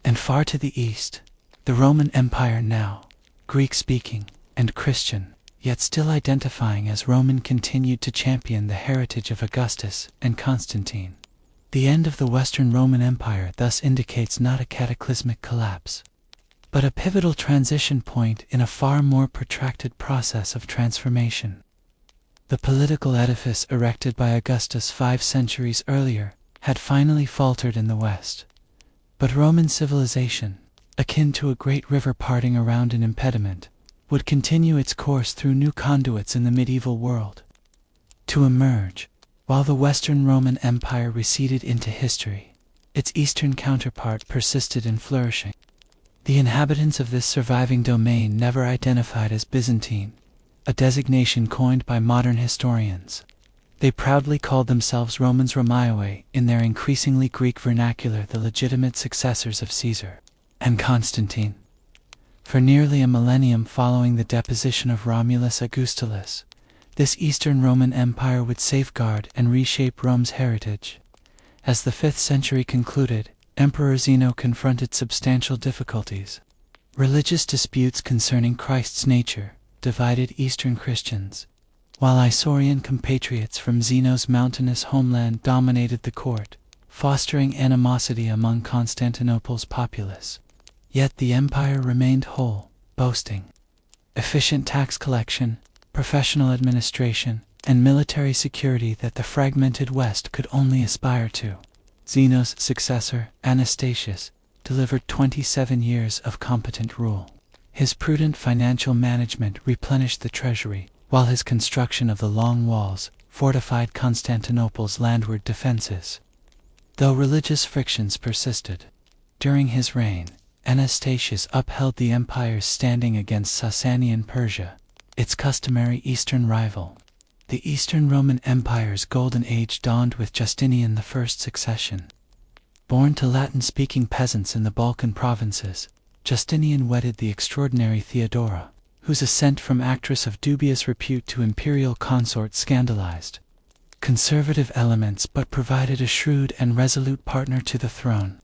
A: And far to the east, the Roman Empire, now Greek-speaking and Christian, yet still identifying as Roman, continued to champion the heritage of Augustus and Constantine. The end of the Western Roman Empire thus indicates not a cataclysmic collapse, but a pivotal transition point in a far more protracted process of transformation. The political edifice erected by Augustus 5 centuries earlier had finally faltered in the West, but Roman civilization, akin to a great river parting around an impediment, would continue its course through new conduits in the medieval world, to emerge, while the Western Roman Empire receded into history. Its eastern counterpart persisted in flourishing. The inhabitants of this surviving domain never identified as Byzantine, a designation coined by modern historians. They proudly called themselves Romans Romaeoe, in their increasingly Greek vernacular, the legitimate successors of Caesar and Constantine. For nearly a millennium following the deposition of Romulus Augustulus, this Eastern Roman Empire would safeguard and reshape Rome's heritage. As the 5th century concluded, Emperor Zeno confronted substantial difficulties. Religious disputes concerning Christ's nature divided Eastern Christians, while Isaurian compatriots from Zeno's mountainous homeland dominated the court, fostering animosity among Constantinople's populace. Yet the empire remained whole, boasting efficient tax collection, professional administration, and military security that the fragmented West could only aspire to. Zeno's successor, Anastasius, delivered 27 years of competent rule. His prudent financial management replenished the treasury, while his construction of the Long Walls fortified Constantinople's landward defenses. Though religious frictions persisted during his reign, Anastasius upheld the empire's standing against Sasanian Persia, its customary eastern rival. The Eastern Roman Empire's golden age dawned with Justinian I's succession. Born to Latin-speaking peasants in the Balkan provinces, Justinian wedded the extraordinary Theodora, whose ascent from actress of dubious repute to imperial consort scandalized conservative elements but provided a shrewd and resolute partner to the throne.